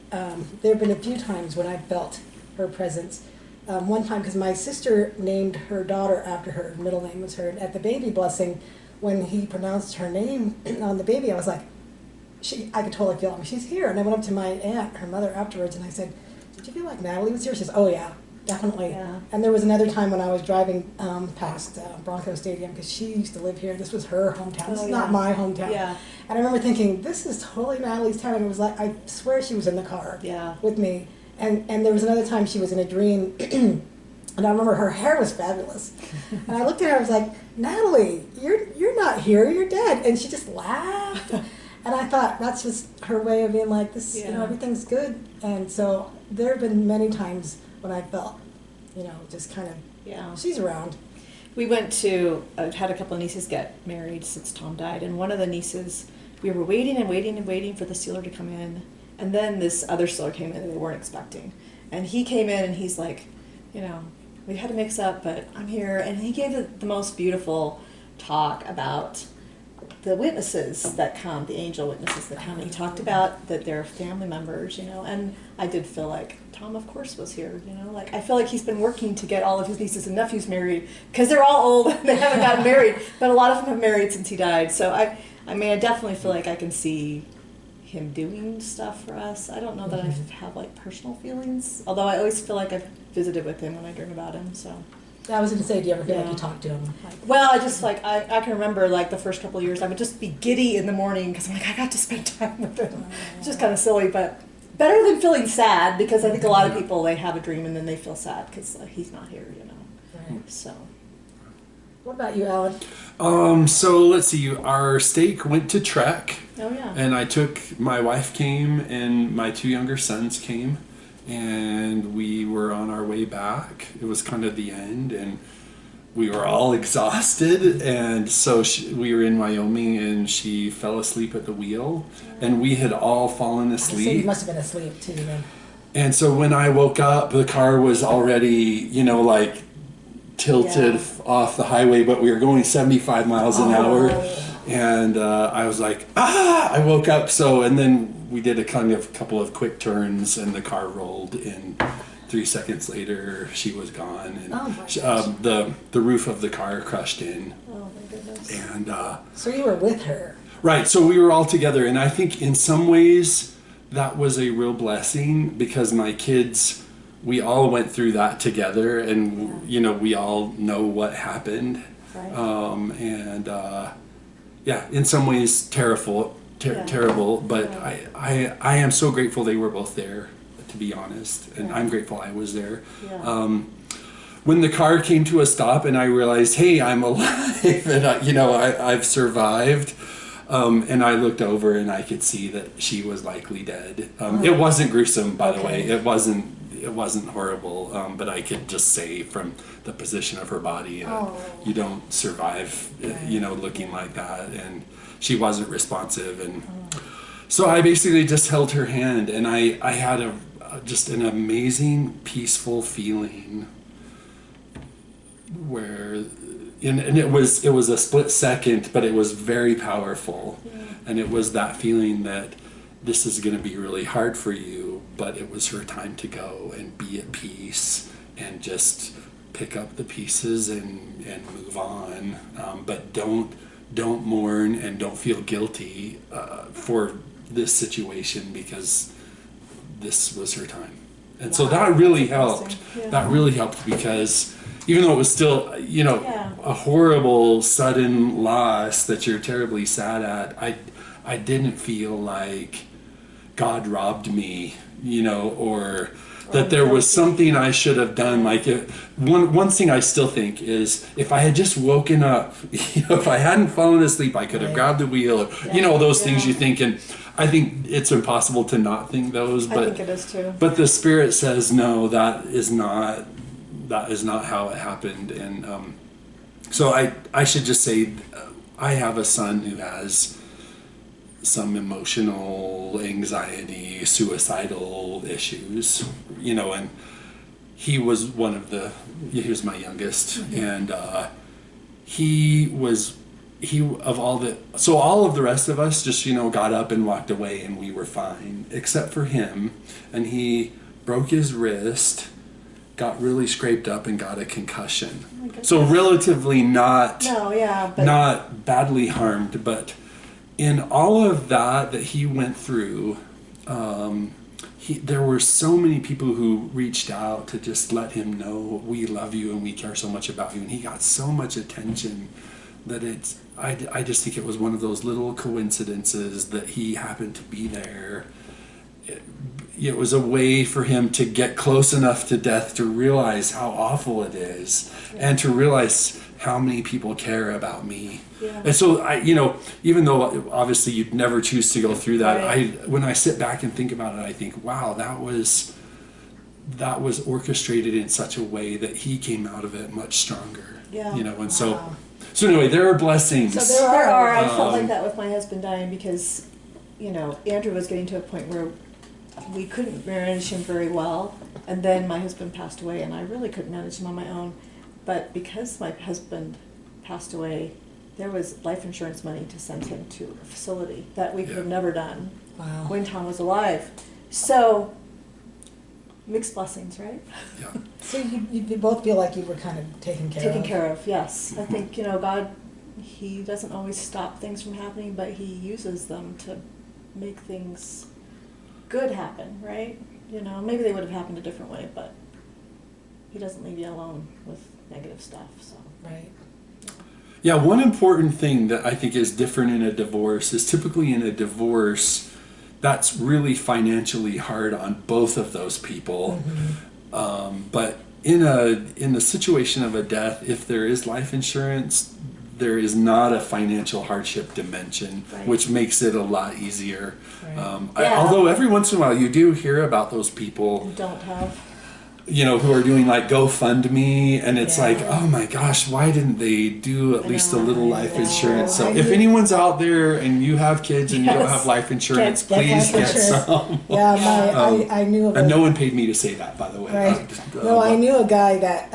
Speaker 1: there have been a few times when I felt her presence. One time, because my sister named her daughter after her middle name was her. At the baby blessing, when he pronounced her name on the baby, I was like, I could totally feel him. She's here. And I went up to my aunt, her mother, afterwards, and I said, did you feel like Natalie was here? She says, oh yeah, definitely.
Speaker 3: Yeah.
Speaker 1: And there was another time when I was driving past Bronco Stadium, because she used to live here. This was her hometown. This is not my hometown.
Speaker 3: Yeah.
Speaker 1: And I remember thinking, this is totally Natalie's town. And it was like, I swear she was in the car
Speaker 3: Yeah.
Speaker 1: with me. And there was another time she was in a dream, and I remember her hair was fabulous. And I looked at her, I was like, Natalie, you're not here, you're dead. And she just laughed. And I thought, that's just her way of being like, this, you know,
Speaker 3: Yeah.
Speaker 1: everything's good. And so there have been many times when I felt, you know, just kind of,
Speaker 3: Yeah.
Speaker 1: she's around.
Speaker 3: We I've had a couple of nieces get married since Tom died, and one of the nieces, we were waiting and waiting and waiting for the sealer to come in, and then this other sealer came in that they weren't expecting. And he came in and he's like, you know, we had to mix up, but I'm here. And he gave the most beautiful talk about the witnesses that come, the angel witnesses that come. And he talked about that they're family members, you know, and I did feel like Tom, of course, was here, you know, like I feel like he's been working to get all of his nieces and nephews married because they're all old and they haven't gotten married, but a lot of them have married since he died. So I mean, I definitely feel like I can see him doing stuff for us. I don't know that I have like personal feelings, although I always feel like I've visited with him when I dream about him, so.
Speaker 1: I was going to say, do you ever feel like
Speaker 3: Yeah.
Speaker 1: you talked to him? Like,
Speaker 3: Well, I just like, I can remember like the first couple of years, I would just be giddy in the morning because I'm like, I got to spend time with him. It's just kind of silly, but better than feeling sad, because I think a lot of people, they have a dream and then they feel sad because he's not here, you know,
Speaker 1: right.
Speaker 3: so.
Speaker 1: What about you, Alan?
Speaker 2: So let's see. Our stake went to Trek,
Speaker 3: Oh, yeah.
Speaker 2: and I took my wife came and my two younger sons came, and we were on our way back. It was kind of the end, and we were all exhausted, and so we were in Wyoming, and she fell asleep at the wheel, and we had all fallen
Speaker 1: So you
Speaker 2: asleep.
Speaker 1: must have been asleep too then.
Speaker 2: And so when I woke up, the car was already, you know, like tilted
Speaker 3: Yeah.
Speaker 2: off the highway, but we were going 75 miles an hour.
Speaker 1: Oh.
Speaker 2: And I was like, I woke up. So, and then we did a couple of quick turns, and the car rolled in. 3 seconds later, she was gone. And
Speaker 1: Oh my gosh.
Speaker 2: the roof of the car crushed in.
Speaker 3: Oh, my goodness.
Speaker 2: And
Speaker 1: So you were with her.
Speaker 2: right, so we were all together, and I think in some ways that was a real blessing, because my kids, we all went through that together, and you know, we all know what happened.
Speaker 3: Right.
Speaker 2: Yeah, in some ways terrible,
Speaker 3: Yeah.
Speaker 2: terrible, but
Speaker 3: Yeah.
Speaker 2: I am so grateful they were both there, to be honest, and
Speaker 3: Yeah.
Speaker 2: I'm grateful I was there.
Speaker 3: Yeah.
Speaker 2: When the car came to a stop and I realized, hey, I'm alive, and I've survived, and I looked over and I could see that she was likely dead. It wasn't gruesome, by the way.
Speaker 1: Okay.
Speaker 2: It wasn't horrible, but I could just say from the position of her body that
Speaker 1: Oh.
Speaker 2: you don't survive, looking like that. And she wasn't responsive, and so I basically just held her hand, and I had just an amazing, peaceful feeling where, and it was a split second, but it was very powerful.
Speaker 3: Yeah.
Speaker 2: And it was that feeling that this is going to be really hard for you, but it was her time to go and be at peace and just pick up the pieces and move on. But don't mourn and don't feel guilty for this situation, because this was her time. And so that really helped.
Speaker 3: Yeah.
Speaker 2: That really helped, because even though it was still, a horrible sudden loss that you're terribly sad at, I didn't feel like God robbed me, or that there was something I should have done. Like one thing I still think is, if I had just woken up, if I hadn't fallen asleep, I could have grabbed the wheel. Those things you think, and I think it's impossible to not think those. But
Speaker 3: I think it is too.
Speaker 2: But the Spirit says no, that is not how it happened. And so I should just say, I have a son who has some emotional anxiety, suicidal issues, and he was he was my youngest, and all of the rest of us just, got up and walked away, and we were fine, except for him. And he broke his wrist, got really scraped up, and got a concussion. So relatively not badly harmed, but in all of that he went through, there were so many people who reached out to just let him know, we love you and we care so much about you, and he got so much attention that I just think it was one of those little coincidences that he happened to be there. It was a way for him to get close enough to death to realize how awful it is, and to realize how many people care about me.
Speaker 3: Yeah.
Speaker 2: And so even though obviously you'd never choose to go through that,
Speaker 3: Right.
Speaker 2: When I sit back and think about it, I think, wow, that was orchestrated in such a way that he came out of it much stronger.
Speaker 3: Yeah.
Speaker 2: And so anyway, there are blessings.
Speaker 3: So there are. I felt like that with my husband dying, because, Andrew was getting to a point where we couldn't manage him very well, and then my husband passed away, and I really couldn't manage him on my own. But because my husband passed away, there was life insurance money to send him to a facility that we could have never done when Tom was alive. So, mixed blessings, right?
Speaker 2: Yeah.
Speaker 1: So you both feel like you were kind of taken care of?
Speaker 3: Yes. I think, God, He doesn't always stop things from happening, but He uses them to make things good happen, right? Maybe they would have happened a different way, but He doesn't leave you alone with negative stuff, so.
Speaker 1: Right.
Speaker 2: Yeah, one important thing that I think is different in a divorce is, typically in a divorce, that's really financially hard on both of those people. Mm-hmm. But in the situation of a death, if there is life insurance, there is not a financial hardship dimension, which makes it a lot easier. Right. Although every once in a while you do hear about those people
Speaker 3: who don't have,
Speaker 2: who are doing like GoFundMe, and it's like, oh my gosh, why didn't they do at least a little life insurance? So if anyone's out there and you have kids and you don't have life insurance, please get some.
Speaker 1: Yeah, I knew of
Speaker 2: and no one paid me to say that, by the way.
Speaker 1: Right. I knew a guy that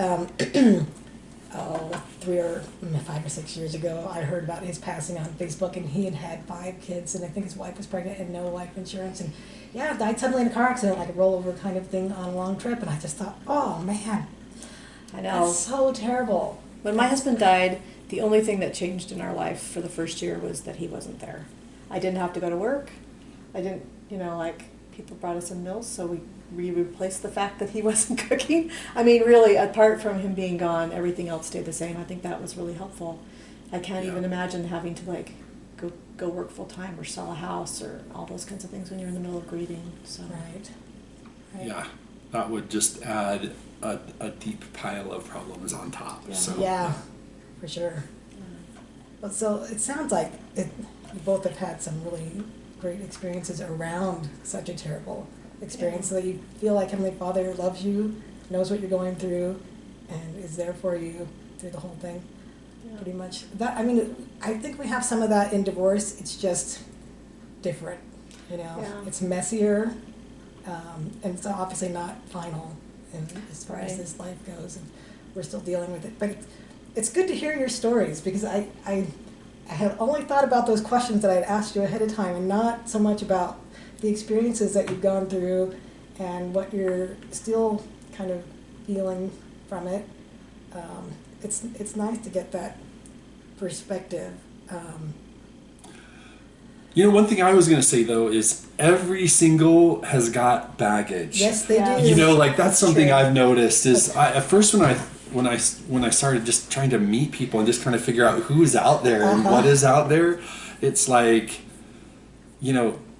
Speaker 1: 5 or 6 years ago, I heard about his passing on Facebook, and he had 5 kids, and I think his wife was pregnant and no life insurance, and died suddenly in a car accident, like a rollover kind of thing on a long trip. And I just thought, oh man,
Speaker 3: I know,
Speaker 1: that's so terrible.
Speaker 3: When my husband died, the only thing that changed in our life for the first year was that he wasn't there. I didn't have to go to work. I didn't, people brought us in meals, so we replaced the fact that he wasn't cooking. I mean, really, apart from him being gone, everything else stayed the same. I think that was really helpful. I can't even imagine having to go work full time or sell a house or all those kinds of things when you're in the middle of grieving. So. Right.
Speaker 2: Yeah, that would just add a deep pile of problems on top.
Speaker 3: Yeah,
Speaker 2: so.
Speaker 1: For sure. Well, so it sounds like you both have had some really great experiences around such a terrible experience, so that you feel like Heavenly Father loves you, knows what you're going through, and is there for you through the whole thing. Pretty much. I think we have some of that in divorce. It's just different, It's messier, and it's obviously not final as far as this life goes, and we're still dealing with it. But it's good to hear your stories, because I had only thought about those questions that I had asked you ahead of time, and not so much about the experiences that you've gone through and what you're still kind of feeling from it. It's nice to get that perspective.
Speaker 2: One thing I was going to say though is every single has got baggage.
Speaker 1: Yes, they
Speaker 3: Yeah.
Speaker 1: do.
Speaker 2: That's something
Speaker 3: True.
Speaker 2: I've noticed is at first when I started just trying to meet people and just kind of figure out who's out there and what is out there, it's like,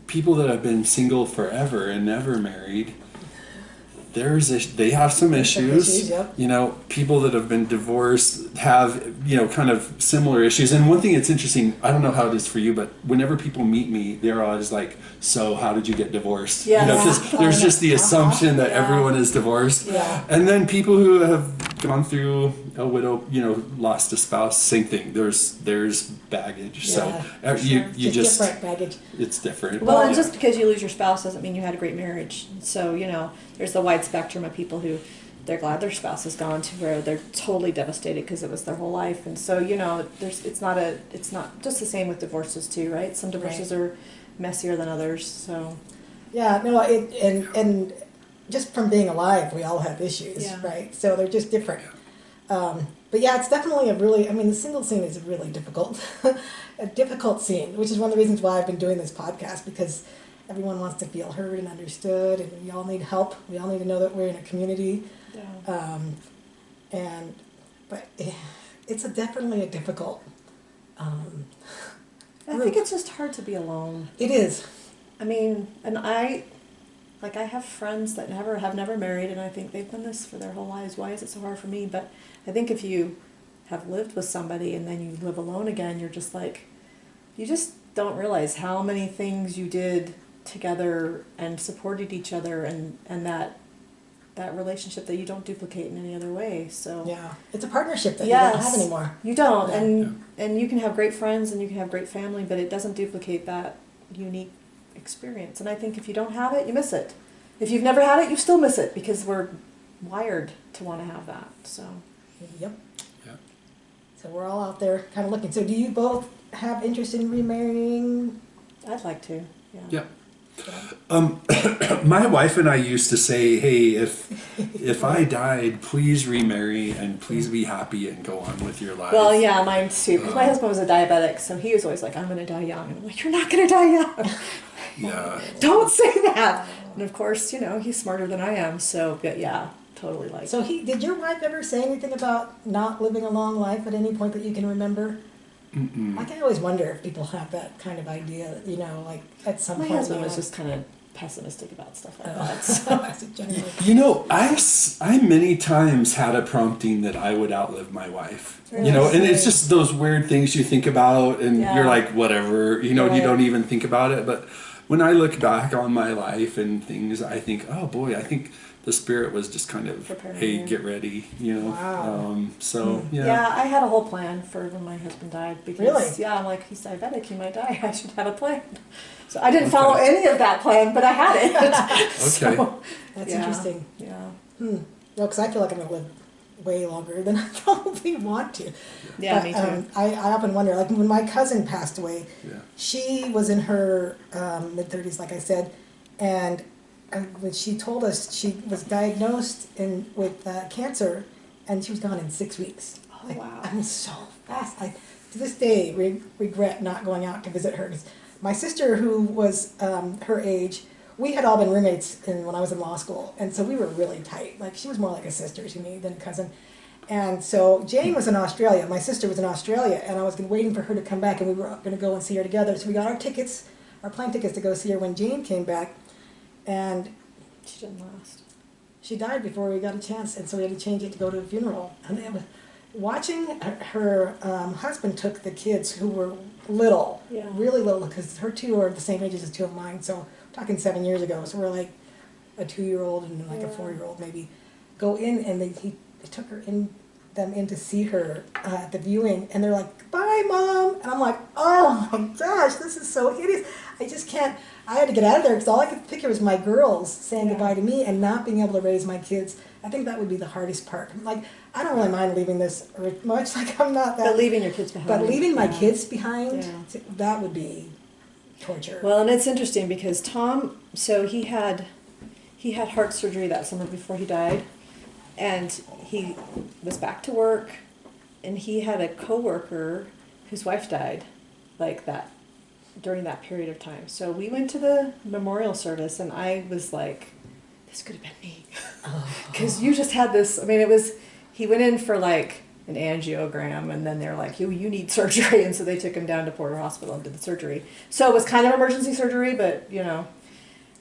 Speaker 2: people that have been single forever and never married, they have some issues.
Speaker 1: Yep.
Speaker 2: People that have been divorced have, kind of similar issues. And one thing that's interesting, I don't know how it is for you, but whenever people meet me, they're always like, so how did you get divorced?
Speaker 3: Yeah.
Speaker 2: Because there's just the assumption that everyone is divorced.
Speaker 1: Yeah.
Speaker 2: And then people who have gone through a widow, lost a spouse, same thing. There's baggage.
Speaker 1: Yeah,
Speaker 2: So you just
Speaker 1: different baggage.
Speaker 2: it's different.
Speaker 3: Well, and
Speaker 2: Yeah.
Speaker 3: just because you lose your spouse doesn't mean you had a great marriage. So, there's the wide spectrum of people who they're glad their spouse is gone to where they're totally devastated because it was their whole life. And so, it's not just the same with divorces too, right? Some divorces are messier than others. So,
Speaker 1: Yeah, no, and just from being alive, we all have issues,
Speaker 3: Yeah.
Speaker 1: right? So they're just different. But yeah, it's definitely the single scene is really difficult, a difficult scene, which is one of the reasons why I've been doing this podcast, because everyone wants to feel heard and understood, and we all need help. We all need to know that we're in a community.
Speaker 3: yeah.
Speaker 1: But it's definitely a difficult.
Speaker 3: I think it's just hard to be alone.
Speaker 1: It is.
Speaker 3: I mean, and I have friends that have never married, and I think they've done this for their whole lives. Why is it so hard for me? But I think if you have lived with somebody and then you live alone again, you're just like, you just don't realize how many things you did together and supported each other, and that relationship that you don't duplicate in any other way. So
Speaker 1: Yeah, it's a partnership that you don't have anymore.
Speaker 3: You don't,
Speaker 1: Yeah.
Speaker 3: and you can have great friends and you can have great family, but it doesn't duplicate that unique experience. And I think if you don't have it, you miss it. If you've never had it, you still miss it because we're wired to want to have that. So
Speaker 1: Yep.
Speaker 2: Yeah.
Speaker 1: So we're all out there kind of looking. So do you both have interest in remarrying?
Speaker 3: I'd like to. Yeah.
Speaker 2: Yeah. My wife and I used to say, hey, if I died, please remarry and please be happy and go on with your life.
Speaker 3: Well, yeah, mine too. Because my husband was a diabetic, so he was always like, "I'm going to die young," and I'm like, "You're not going to die young."
Speaker 2: Yeah.
Speaker 3: Don't say that. And of course, he's smarter than I am. So, but yeah, totally like.
Speaker 1: So did your wife ever say anything about not living a long life at any point that you can remember?
Speaker 2: Mm-mm.
Speaker 1: Like I always wonder if people have that kind of idea, like at some
Speaker 3: My
Speaker 1: point.
Speaker 3: husband was just kind of pessimistic about stuff like that. So.
Speaker 1: Generally.
Speaker 2: I many times had a prompting that I would outlive my wife.
Speaker 3: Really?
Speaker 2: And it's just those weird things you think about and
Speaker 3: Yeah.
Speaker 2: you're like, whatever, you
Speaker 1: Right.
Speaker 2: don't even think about it. But when I look back on my life and things, I think, oh boy, I think the spirit was just kind of,
Speaker 3: Preparing
Speaker 2: hey,
Speaker 3: you.
Speaker 2: get ready,
Speaker 1: Wow.
Speaker 3: Yeah, I had a whole plan for when my husband died because
Speaker 1: Really?
Speaker 3: yeah, I'm like, he's diabetic, he might die. I should have a plan. So I didn't follow any of that plan, but I had it.
Speaker 2: Okay.
Speaker 3: So,
Speaker 1: That's
Speaker 3: yeah,
Speaker 1: interesting.
Speaker 3: Yeah.
Speaker 1: No, because I feel like I'm going to live way longer than I probably want to.
Speaker 3: Yeah,
Speaker 1: But,
Speaker 3: me too.
Speaker 1: I often wonder, like when my cousin passed away,
Speaker 2: Yeah.
Speaker 1: she was in her mid-30s, like I said, and when she told us she was diagnosed with cancer, and she was gone in 6 weeks.
Speaker 3: Oh,
Speaker 1: Like,
Speaker 3: wow.
Speaker 1: I mean, so fast. I, to this day, regret not going out to visit her. 'Cause my sister, who was her age, we had all been roommates when I was in law school, and so we were really tight. Like, she was more like a sister to me than a cousin. And so Jane was in Australia. My sister was in Australia, and I was waiting for her to come back, and we were going to go and see her together. So we got our plane tickets to go see her when Jane came back, and
Speaker 3: She didn't last.
Speaker 1: she died before we got a chance, and so we had to change it to go to a funeral. And it was, watching her husband took the kids who were little,
Speaker 3: Yeah.
Speaker 1: really little, because her two are the same ages as two of mine. So talking 7 years ago, so we're like a 2-year-old and like a 4-year-old maybe. Go in, and he took them in to see her at the viewing, and they're like, "Bye, Mom," and I'm like, "Oh my gosh, this is so hideous. I just can't." I had to get out of there because all I could picture was my girls saying
Speaker 3: Yeah.
Speaker 1: goodbye to me and not being able to raise my kids. I think that would be the hardest part. Like, I don't really mind leaving this earth much. Like, I'm not that.
Speaker 3: But leaving your kids behind.
Speaker 1: But leaving my
Speaker 3: yeah.
Speaker 1: kids behind,
Speaker 3: Yeah.
Speaker 1: that would be torture.
Speaker 3: Well, and it's interesting because Tom, so he had heart surgery that summer before he died, And he was back to work, and he had a coworker whose wife died, like that, during that period of time. So we went to the memorial service, and I was like, this could have been me. Because you just had this, I mean, it was, he went in for like an angiogram, and then they're like, you need surgery. And so they took him down to Porter Hospital and did the surgery. So it was kind of emergency surgery, but, you know.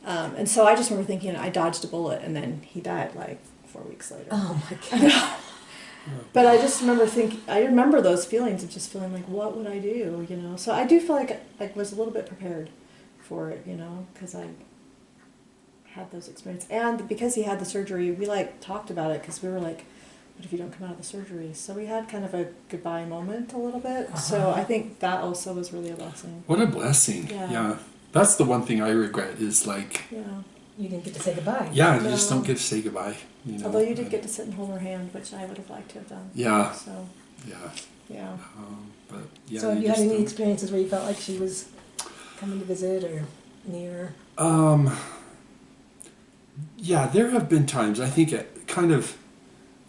Speaker 3: And so I just remember thinking, I dodged a bullet, and then he died like 4 weeks later.
Speaker 1: Oh my God.
Speaker 3: But I just remember I remember those feelings of just feeling like, what would I do, you know? So I do feel like I was a little bit prepared for it, you know, because I had those experiences. And because he had the surgery, we like talked about it, because we were like, what if you don't come out of the surgery? So we had kind of a goodbye moment a little bit. So I think that also was really a blessing.
Speaker 2: What a blessing. Yeah. That's the one thing I regret is like,
Speaker 1: you didn't get to say goodbye.
Speaker 2: Yeah, you just don't get to say goodbye. You know?
Speaker 3: Although you did get to sit and hold her hand, which I would have liked to have done.
Speaker 2: Yeah.
Speaker 3: So.
Speaker 2: Yeah. But yeah.
Speaker 1: So have you had any experiences where you felt like she was coming to visit or near?
Speaker 2: Yeah, there have been times, I think, at kind of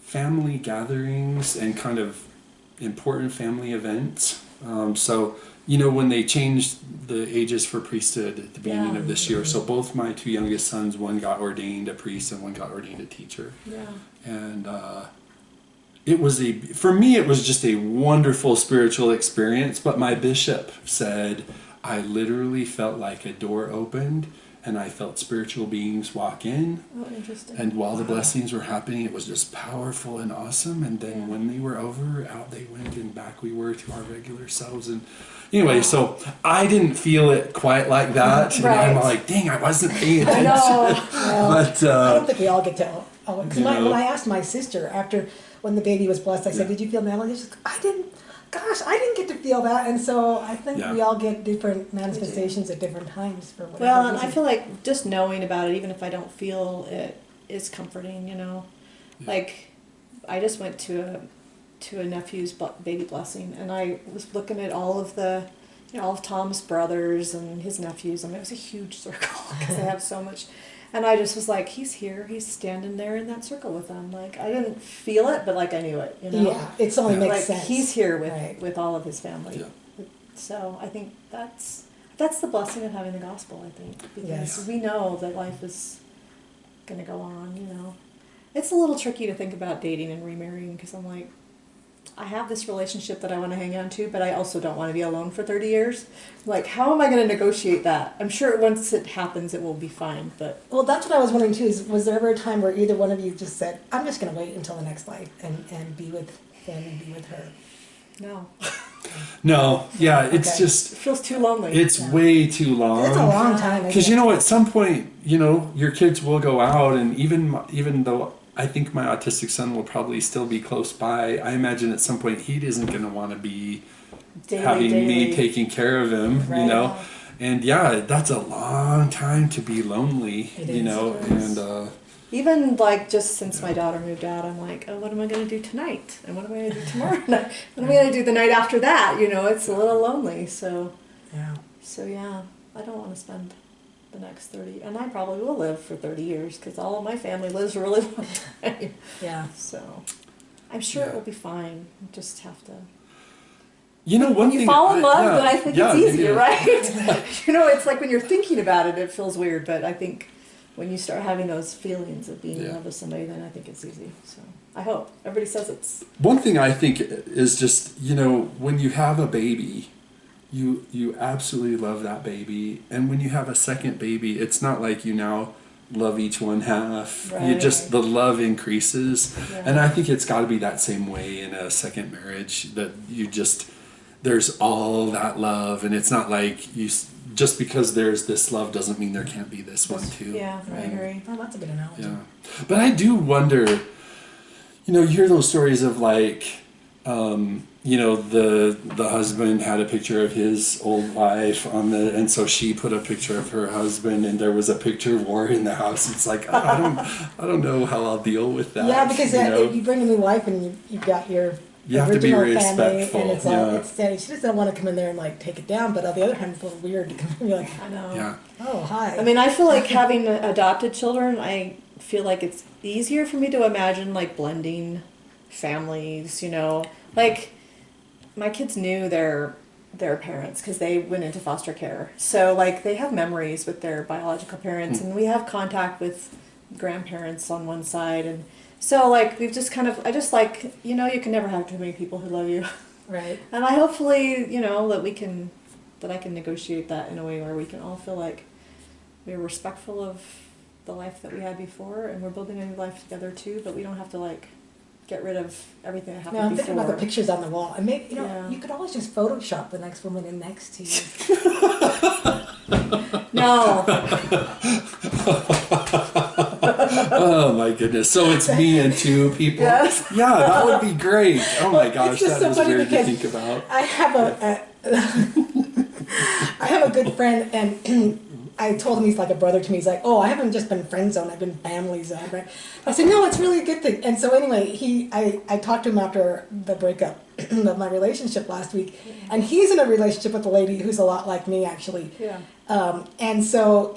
Speaker 2: family gatherings and kind of important family events. So, you know, when they changed the ages for priesthood at the beginning of this year, so both my two youngest sons, one got ordained a priest and one got ordained a teacher.
Speaker 3: Yeah.
Speaker 2: And it was for me, it was just a wonderful spiritual experience. But my bishop said, I literally felt like a door opened and I felt spiritual beings walk in.
Speaker 3: Oh, interesting.
Speaker 2: And while the blessings were happening, it was just powerful and awesome. And then when they were over, out they went, and back we were to our regular selves. And anyway, so I didn't feel it quite like that. And I'm like, dang, I wasn't paying attention. But
Speaker 1: I don't think we all get to. Because when I asked my sister after when the baby was blessed, I said, "Did you feel melody?" She's like, "I didn't. Gosh, I didn't get to feel that." And so I think we all get different manifestations at different times for whatever
Speaker 3: Well, and
Speaker 1: reason.
Speaker 3: I feel like just knowing about it, even if I don't feel it, is comforting. You know, like I just went to a nephew's baby blessing, and I was looking at all of the, you know, all of Tom's brothers and his nephews. I mean, it was a huge circle because they have so much. And I just was like, he's here, he's standing there in that circle with them. Like, I didn't feel it, but like I knew it, you know?
Speaker 1: Yeah, it only makes
Speaker 3: like,
Speaker 1: sense.
Speaker 3: He's here with all of his family.
Speaker 2: Yeah.
Speaker 3: So I think that's the blessing of having the gospel, I think. Because we know that life is going to go on, you know? It's a little tricky to think about dating and remarrying, because I'm like, I have this relationship that I want to hang on to, but I also don't want to be alone for 30 years. Like, how am I going to negotiate that? I'm sure once it happens, it will be fine, but...
Speaker 1: Well, that's what I was wondering, too, is was there ever a time where either one of you just said, I'm just going to wait until the next life and be with him and be with her?
Speaker 3: No.
Speaker 2: No, yeah, it's just...
Speaker 3: It feels too lonely.
Speaker 2: It's way too long.
Speaker 1: It's a long time.
Speaker 2: Because, you know, at some point, you know, your kids will go out, and even though I think my autistic son will probably still be close by, I imagine at some point he isn't going to want to be having me taking care of him, you know. And yeah, that's a long time to be lonely, you know. And
Speaker 3: even like just since my daughter moved out, I'm like, oh, what am I going to do tonight? And what am I going to do tomorrow night? What am I going to do the night after that? You know, it's a little lonely. So yeah, I don't want to spend the next 30, and I probably will live for 30 years because all of my family lives a really long time.
Speaker 1: Yeah.
Speaker 3: So I'm sure it will be fine. You just have to.
Speaker 2: You know,
Speaker 3: when you fall in love, then I think it's easier, right? You know, it's like when you're thinking about it, it feels weird, but I think when you start having those feelings of being in love with somebody, then I think it's easy. So I hope. Everybody says it's...
Speaker 2: One thing I think is just, you know, when you have a baby, you absolutely love that baby. And when you have a second baby, it's not like you now love each one half. You just, the love increases. And I think it's got to be that same way in a second marriage, that you just, there's all that love. And it's not like you, just because there's this love doesn't mean there can't be this one too.
Speaker 3: Yeah, I agree.
Speaker 1: Oh, that's a good analogy.
Speaker 2: Yeah. But I do wonder, you know, you hear those stories of like, you know, the husband had a picture of his old wife on and so she put a picture of her husband, and there was a picture war in the house. It's like, I don't know how I'll deal with that.
Speaker 1: Yeah, because if you bring a new wife and you've got your
Speaker 2: you have to be respectful.
Speaker 1: And it's all it's steady. She doesn't want to come in there and like take it down, but on the other hand, it's a little weird to come in and be like,
Speaker 3: I know.
Speaker 2: Yeah.
Speaker 1: Oh, hi.
Speaker 3: I mean, I feel like having adopted children, I feel like it's easier for me to imagine like blending families, you know, like my kids knew their parents because they went into foster care, so like they have memories with their biological parents, and we have contact with grandparents on one side, and so like we've just kind of, I just like, you know, you can never have too many people who love you,
Speaker 1: Right.
Speaker 3: and I hopefully, you know, that I can negotiate that in a way where we can all feel like we're respectful of the life that we had before, and we're building a new life together too, but we don't have to like get rid of everything that happened
Speaker 1: No, I'm
Speaker 3: before.
Speaker 1: thinking about the pictures on the wall. And maybe, you know,
Speaker 3: Yeah.
Speaker 1: you could always just Photoshop the next woman in next to you.
Speaker 3: No.
Speaker 2: Oh my goodness! So it's me and two people.
Speaker 3: Yes.
Speaker 2: Yeah, that would be great. Oh my
Speaker 1: It's
Speaker 2: gosh,
Speaker 1: just
Speaker 2: that
Speaker 1: so
Speaker 2: is
Speaker 1: funny
Speaker 2: weird to
Speaker 1: because
Speaker 2: think about.
Speaker 1: I have I have a good friend, and I told him he's like a brother to me. He's like, oh, I haven't just been friend zoned, I've been family zoned, right? I said, no, it's really a good thing. And so anyway, I talked to him after the breakup of my relationship last week, and he's in a relationship with a lady who's a lot like me, actually.
Speaker 3: Yeah.
Speaker 1: And so,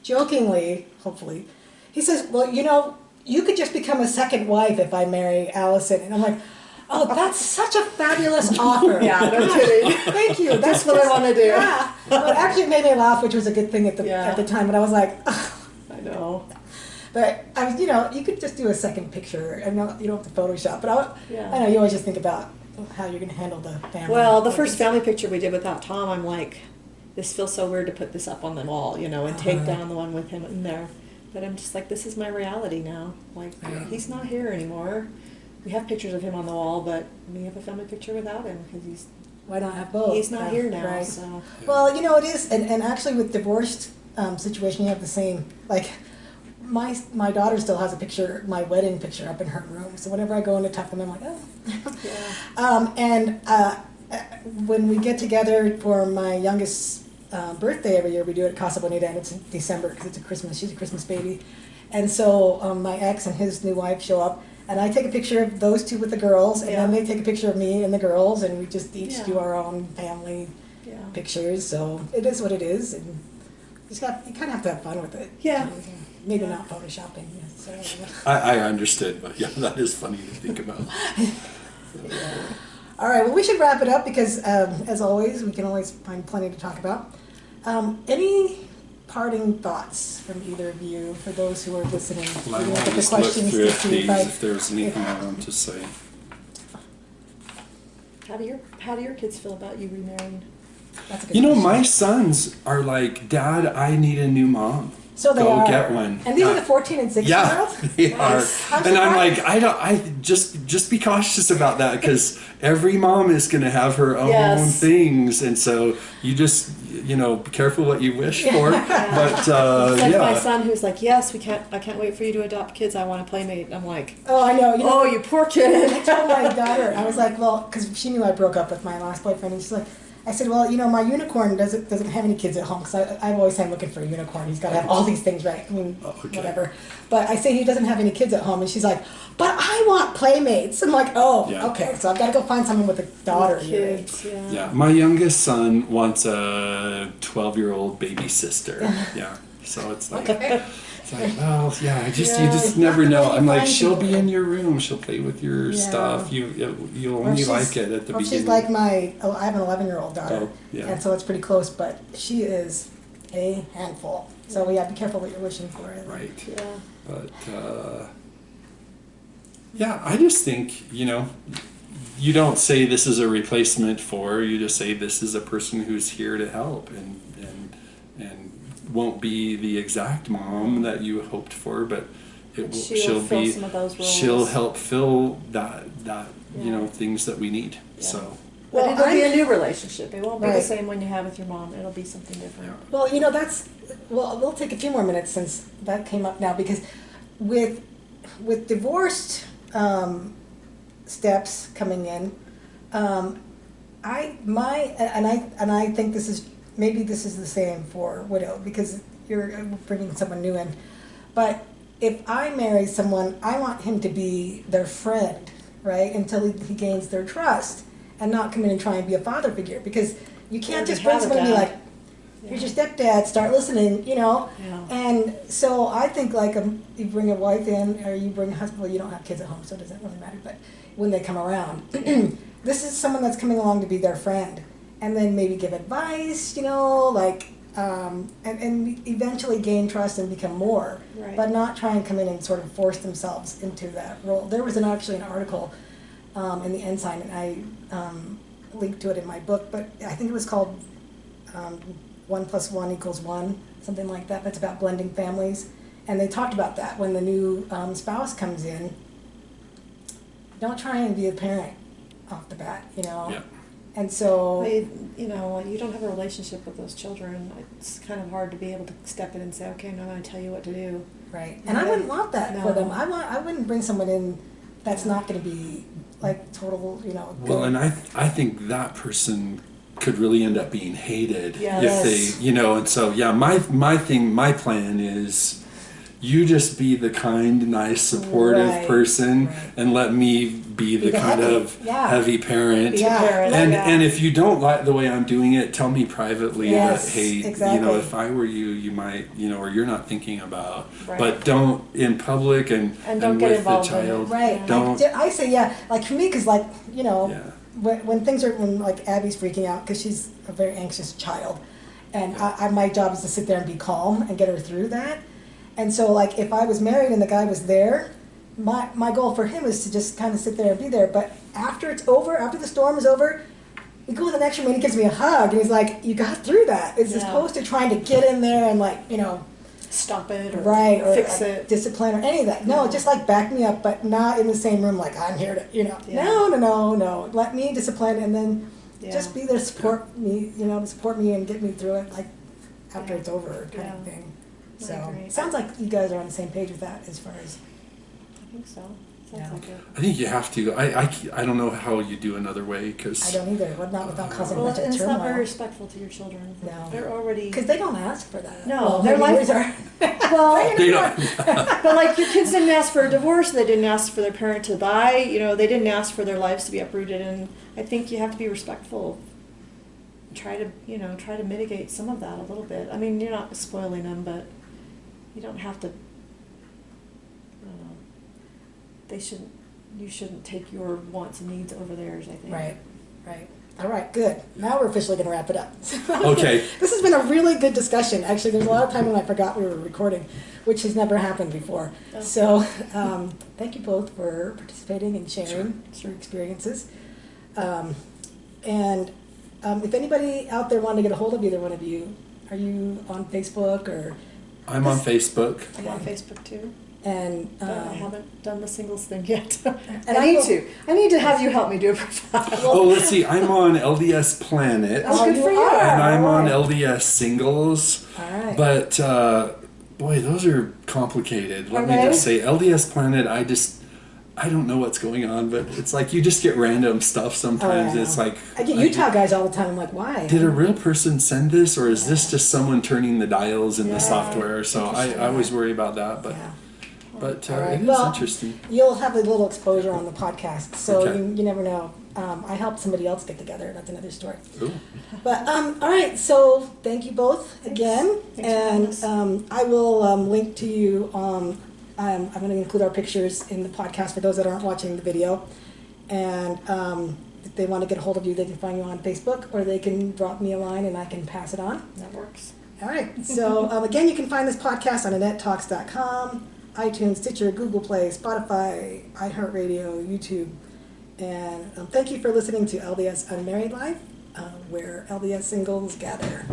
Speaker 1: jokingly, hopefully, he says, well, you know, you could just become a second wife if I marry Allison. And I'm like, oh, that's such a fabulous offer.
Speaker 3: Yeah, no kidding.
Speaker 1: Thank you.
Speaker 3: That's what I want to do.
Speaker 1: Yeah. But actually it made me laugh, which was a good thing at the
Speaker 3: Yeah.
Speaker 1: time. But I was like,
Speaker 3: I know.
Speaker 1: but I was, you know, you could just do a second picture. I know you don't have to Photoshop, but
Speaker 3: Yeah.
Speaker 1: I know you always just think about how you're going to handle the family.
Speaker 3: Well, the first family picture we did without Tom, I'm like, this feels so weird to put this up on the wall, you know, and take down the one with him in there. But I'm just like, this is my reality now. Like, he's not here anymore. We have pictures of him on the wall, but we have a family picture without him because
Speaker 1: Why not have both?
Speaker 3: he's not
Speaker 1: Yeah,
Speaker 3: here now.
Speaker 1: Right.
Speaker 3: So
Speaker 1: Well, you know, it is, and actually with divorced situation, you have the same, like, my daughter still has a picture, my wedding picture up in her room, so whenever I go in to talk to them, I'm like, oh.
Speaker 3: yeah.
Speaker 1: When we get together for my youngest birthday every year, we do it at Casa Bonita, and it's in December, because it's a Christmas, she's a Christmas baby, and so my ex and his new wife show up, and I take a picture of those two with the girls, and then
Speaker 3: Yeah.
Speaker 1: they take a picture of me and the girls, and we just each
Speaker 3: Yeah.
Speaker 1: do our own family
Speaker 3: Yeah.
Speaker 1: pictures. So it is what it is, and you kind of have to have fun with it.
Speaker 3: Yeah.
Speaker 1: Maybe
Speaker 3: Yeah.
Speaker 1: not photoshopping. So,
Speaker 2: I understood, but yeah, that is funny to think about.
Speaker 1: all right. Well, we should wrap it up because, as always, we can always find plenty to talk about. Any parting thoughts from either of you for those who are listening?
Speaker 2: Well, I
Speaker 1: We
Speaker 2: want
Speaker 1: look
Speaker 2: to
Speaker 1: at the
Speaker 2: just look
Speaker 1: questions
Speaker 2: through
Speaker 1: to see
Speaker 2: these
Speaker 1: I-
Speaker 2: if there's anything I want to say.
Speaker 3: How do your kids feel about you remarrying?
Speaker 1: That's a good
Speaker 2: You know,
Speaker 1: question.
Speaker 2: my sons are like, Dad, I need a new mom.
Speaker 1: So they
Speaker 2: Go
Speaker 1: are.
Speaker 2: get one.
Speaker 1: And these are
Speaker 2: Yeah.
Speaker 1: the 14 and 16 year
Speaker 2: Yeah,
Speaker 1: olds?
Speaker 2: they are.
Speaker 3: Nice.
Speaker 1: I'm
Speaker 2: And I'm
Speaker 1: surprised.
Speaker 2: like, I just be cautious about that because every mom is going to have her own
Speaker 3: Yes.
Speaker 2: things, and so you just, you know, be careful what you wish for. But
Speaker 3: It's like my
Speaker 2: yeah,
Speaker 3: son who's like, yes, I can't wait for you to adopt kids. I want a playmate. And I'm like,
Speaker 1: Oh, I know. You know,
Speaker 3: oh, you poor kid.
Speaker 1: I told my daughter, I was like, well, because she knew I broke up with my last boyfriend, and she's like, I said, well, you know, my unicorn doesn't have any kids at home, because I've always said I'm looking for a unicorn. He's got to have all these things right. I mean,
Speaker 2: okay.
Speaker 1: whatever. But I say he doesn't have any kids at home, and she's like, but I want playmates. I'm like, oh,
Speaker 2: Yeah.
Speaker 1: okay. So I've got to go find someone with a daughter. your age.
Speaker 3: Kids, yeah.
Speaker 2: yeah. My youngest son wants a 12-year-old baby sister. Yeah, so it's like.
Speaker 1: Okay.
Speaker 2: It's like, well, yeah, you
Speaker 3: Yeah.
Speaker 2: just never know.
Speaker 1: Really
Speaker 2: I'm like,
Speaker 1: find
Speaker 2: she'll be
Speaker 1: people.
Speaker 2: in your room, she'll play with your
Speaker 1: Yeah.
Speaker 2: stuff. You'll
Speaker 1: Or
Speaker 2: only
Speaker 1: she's-
Speaker 2: like it at the
Speaker 1: or
Speaker 2: beginning.
Speaker 1: she's like I have an 11-year-old daughter,
Speaker 2: Oh, yeah.
Speaker 1: and so it's pretty close, but she is a handful. So yeah, be careful what you're wishing for.
Speaker 2: Right.
Speaker 3: Yeah.
Speaker 2: But yeah, I just think, you know, you don't say this is a replacement for, you just say this is a person who's here to help and won't be the exact mom that you hoped for, but
Speaker 3: But
Speaker 2: will,
Speaker 3: she'll fill some of those roles.
Speaker 2: she'll help fill that you know,
Speaker 3: Yeah.
Speaker 2: things that we need.
Speaker 3: Yeah.
Speaker 2: So
Speaker 3: But
Speaker 1: Well,
Speaker 3: it'll be a
Speaker 1: I'm-
Speaker 3: new relationship. It won't be the
Speaker 1: Right.
Speaker 3: same one you have with your mom. It'll be something different.
Speaker 1: Well, you know, we'll take a few more minutes since that came up now, because with divorced steps coming in, I think maybe this is the same for widow, because you're bringing someone new in. But if I marry someone, I want him to be their friend, right, until he gains their trust, and not come in and try and be a father figure, because you can't
Speaker 3: Yeah,
Speaker 1: just
Speaker 3: you
Speaker 1: bring
Speaker 3: have a
Speaker 1: someone and be
Speaker 3: dad.
Speaker 1: like, Here's your stepdad, start listening, you know?
Speaker 3: Yeah.
Speaker 1: And so I think like you bring a wife in or you bring a husband, well, you don't have kids at home, so it doesn't really matter, but when they come around, this is someone that's coming along to be their friend. And then maybe give advice, you know, like, and eventually gain trust and become more.
Speaker 3: Right.
Speaker 1: But not try and come in and sort of force themselves into that role. There was actually an article in the Ensign, and I linked to it in my book, but I think it was called 1 + 1 = 1, something like that. That's about blending families. And they talked about that when the new spouse comes in. Don't try and be a parent off the bat, you know.
Speaker 2: Yeah.
Speaker 1: And so,
Speaker 3: You know, you don't have a relationship with those children. It's kind of hard to be able to step in and say, okay, I'm not going to tell you what to do.
Speaker 1: right. And I wouldn't want that for
Speaker 3: No.
Speaker 1: them. I wouldn't bring someone in that's not going to be like total, you know.
Speaker 2: Well,
Speaker 1: good.
Speaker 2: and I think that person could really end up being hated
Speaker 3: Yes.
Speaker 2: if they, you know, and so yeah, my plan is you just be the kind, nice, supportive
Speaker 1: Right,
Speaker 2: person,
Speaker 1: right.
Speaker 2: and let me be the kind
Speaker 1: heavy,
Speaker 2: of
Speaker 1: yeah.
Speaker 2: heavy parent.
Speaker 1: Yeah.
Speaker 3: Parent,
Speaker 2: And
Speaker 3: yeah.
Speaker 2: and if you don't like the way I'm doing it, tell me privately
Speaker 1: Yes,
Speaker 2: that, hey, you
Speaker 1: exactly.
Speaker 2: know, if I were you, you might, you know, or you're not thinking about,
Speaker 3: Right.
Speaker 2: but don't in public and
Speaker 3: don't get
Speaker 2: with
Speaker 3: involved
Speaker 2: the
Speaker 3: in it.
Speaker 2: child.
Speaker 1: Right.
Speaker 2: Don't.
Speaker 1: I say, yeah, like for me, because like, you know,
Speaker 2: Yeah.
Speaker 1: when things are, when like Abby's freaking out because she's a very anxious child. And my job is to sit there and be calm and get her through that. And so like if I was married and the guy was there, my goal for him is to just kind of sit there and be there. But after it's over, after the storm is over, we go to the next room and he gives me a hug and he's like, you got through that. As
Speaker 3: Yeah.
Speaker 1: opposed to trying to get in there and like, you know,
Speaker 3: Stop it or
Speaker 1: right, or
Speaker 3: fix it.
Speaker 1: discipline or any of that. No, just like back me up, but not in the same room like I'm here to, you know.
Speaker 3: Yeah.
Speaker 1: No. Let me discipline and then
Speaker 3: Yeah.
Speaker 1: just be there to support me, you know, to support me and get me through it like after
Speaker 3: Yeah.
Speaker 1: it's over kind
Speaker 3: Yeah.
Speaker 1: of thing.
Speaker 3: I
Speaker 1: So
Speaker 3: agree.
Speaker 1: it sounds like you guys are on the same page with that as far as
Speaker 3: I think so. Sounds
Speaker 1: Yeah.
Speaker 3: like it.
Speaker 2: I think you have to. I don't know how you do another way
Speaker 1: I
Speaker 2: because
Speaker 1: don't either. Well, not without causing a
Speaker 3: Well,
Speaker 1: bunch of
Speaker 3: and it's not very
Speaker 1: turmoil.
Speaker 3: respectful to your children.
Speaker 1: No.
Speaker 3: They're already.
Speaker 1: Because they don't ask for that.
Speaker 3: No,
Speaker 1: well,
Speaker 3: their
Speaker 1: maybe
Speaker 3: life-
Speaker 1: yours are.
Speaker 3: Well,
Speaker 2: they don't.
Speaker 3: but like your kids didn't ask for a divorce, they didn't ask for their parent to die, you know, they didn't ask for their lives to be uprooted, and I think you have to be respectful. Try to mitigate some of that a little bit. I mean, you're not spoiling them, but you don't have to. You shouldn't take your wants and needs over theirs, I think.
Speaker 1: Right. All right, good. Now we're officially going to wrap it up.
Speaker 2: Okay.
Speaker 1: This has been a really good discussion. Actually, there's a lot of time when I forgot we were recording, which has never happened before.
Speaker 3: Oh.
Speaker 1: So, thank you both for participating and sharing your experiences. And if anybody out there wanted to get a hold of either one of you, are you on Facebook or?
Speaker 2: I'm on Facebook.
Speaker 3: I'm on Facebook too.
Speaker 1: And
Speaker 3: But I haven't done the singles thing yet.
Speaker 1: And
Speaker 3: I
Speaker 1: I
Speaker 3: need
Speaker 1: will-
Speaker 3: to. I need to have you help me do a profile.
Speaker 2: Oh, let's see. I'm on LDS Planet,
Speaker 3: Oh, good for you.
Speaker 1: are.
Speaker 2: and I'm
Speaker 1: All
Speaker 2: on
Speaker 1: right.
Speaker 2: LDS Singles.
Speaker 1: All right.
Speaker 2: But boy, those are complicated. Let
Speaker 3: Are
Speaker 2: me
Speaker 3: they?
Speaker 2: just say, LDS Planet. I don't know what's going on, but it's like you just get random stuff sometimes.
Speaker 1: Oh, yeah.
Speaker 2: It's like
Speaker 1: I get Utah guys all the time. I'm like, why?
Speaker 2: Did a real person send this, or is this just someone turning the dials in
Speaker 3: Yeah.
Speaker 2: the software? So I always worry about that, but
Speaker 1: Yeah.
Speaker 2: it
Speaker 1: Right.
Speaker 2: is
Speaker 1: Well,
Speaker 2: interesting.
Speaker 1: You'll have a little exposure on the podcast, so
Speaker 2: Okay.
Speaker 1: you never know. I helped somebody else get together. That's another story.
Speaker 2: Ooh.
Speaker 1: But all right, so thank you both again,
Speaker 3: Thanks for having us.
Speaker 1: and I will link to you. I'm going to include our pictures in the podcast for those that aren't watching the video, and if they want to get a hold of you, they can find you on Facebook, or they can drop me a line and I can pass it on.
Speaker 3: That works.
Speaker 1: All right. So again, you can find this podcast on AnnetteTalks.com, iTunes, Stitcher, Google Play, Spotify, iHeartRadio, YouTube. And thank you for listening to LDS Unmarried Life, where LDS singles gather.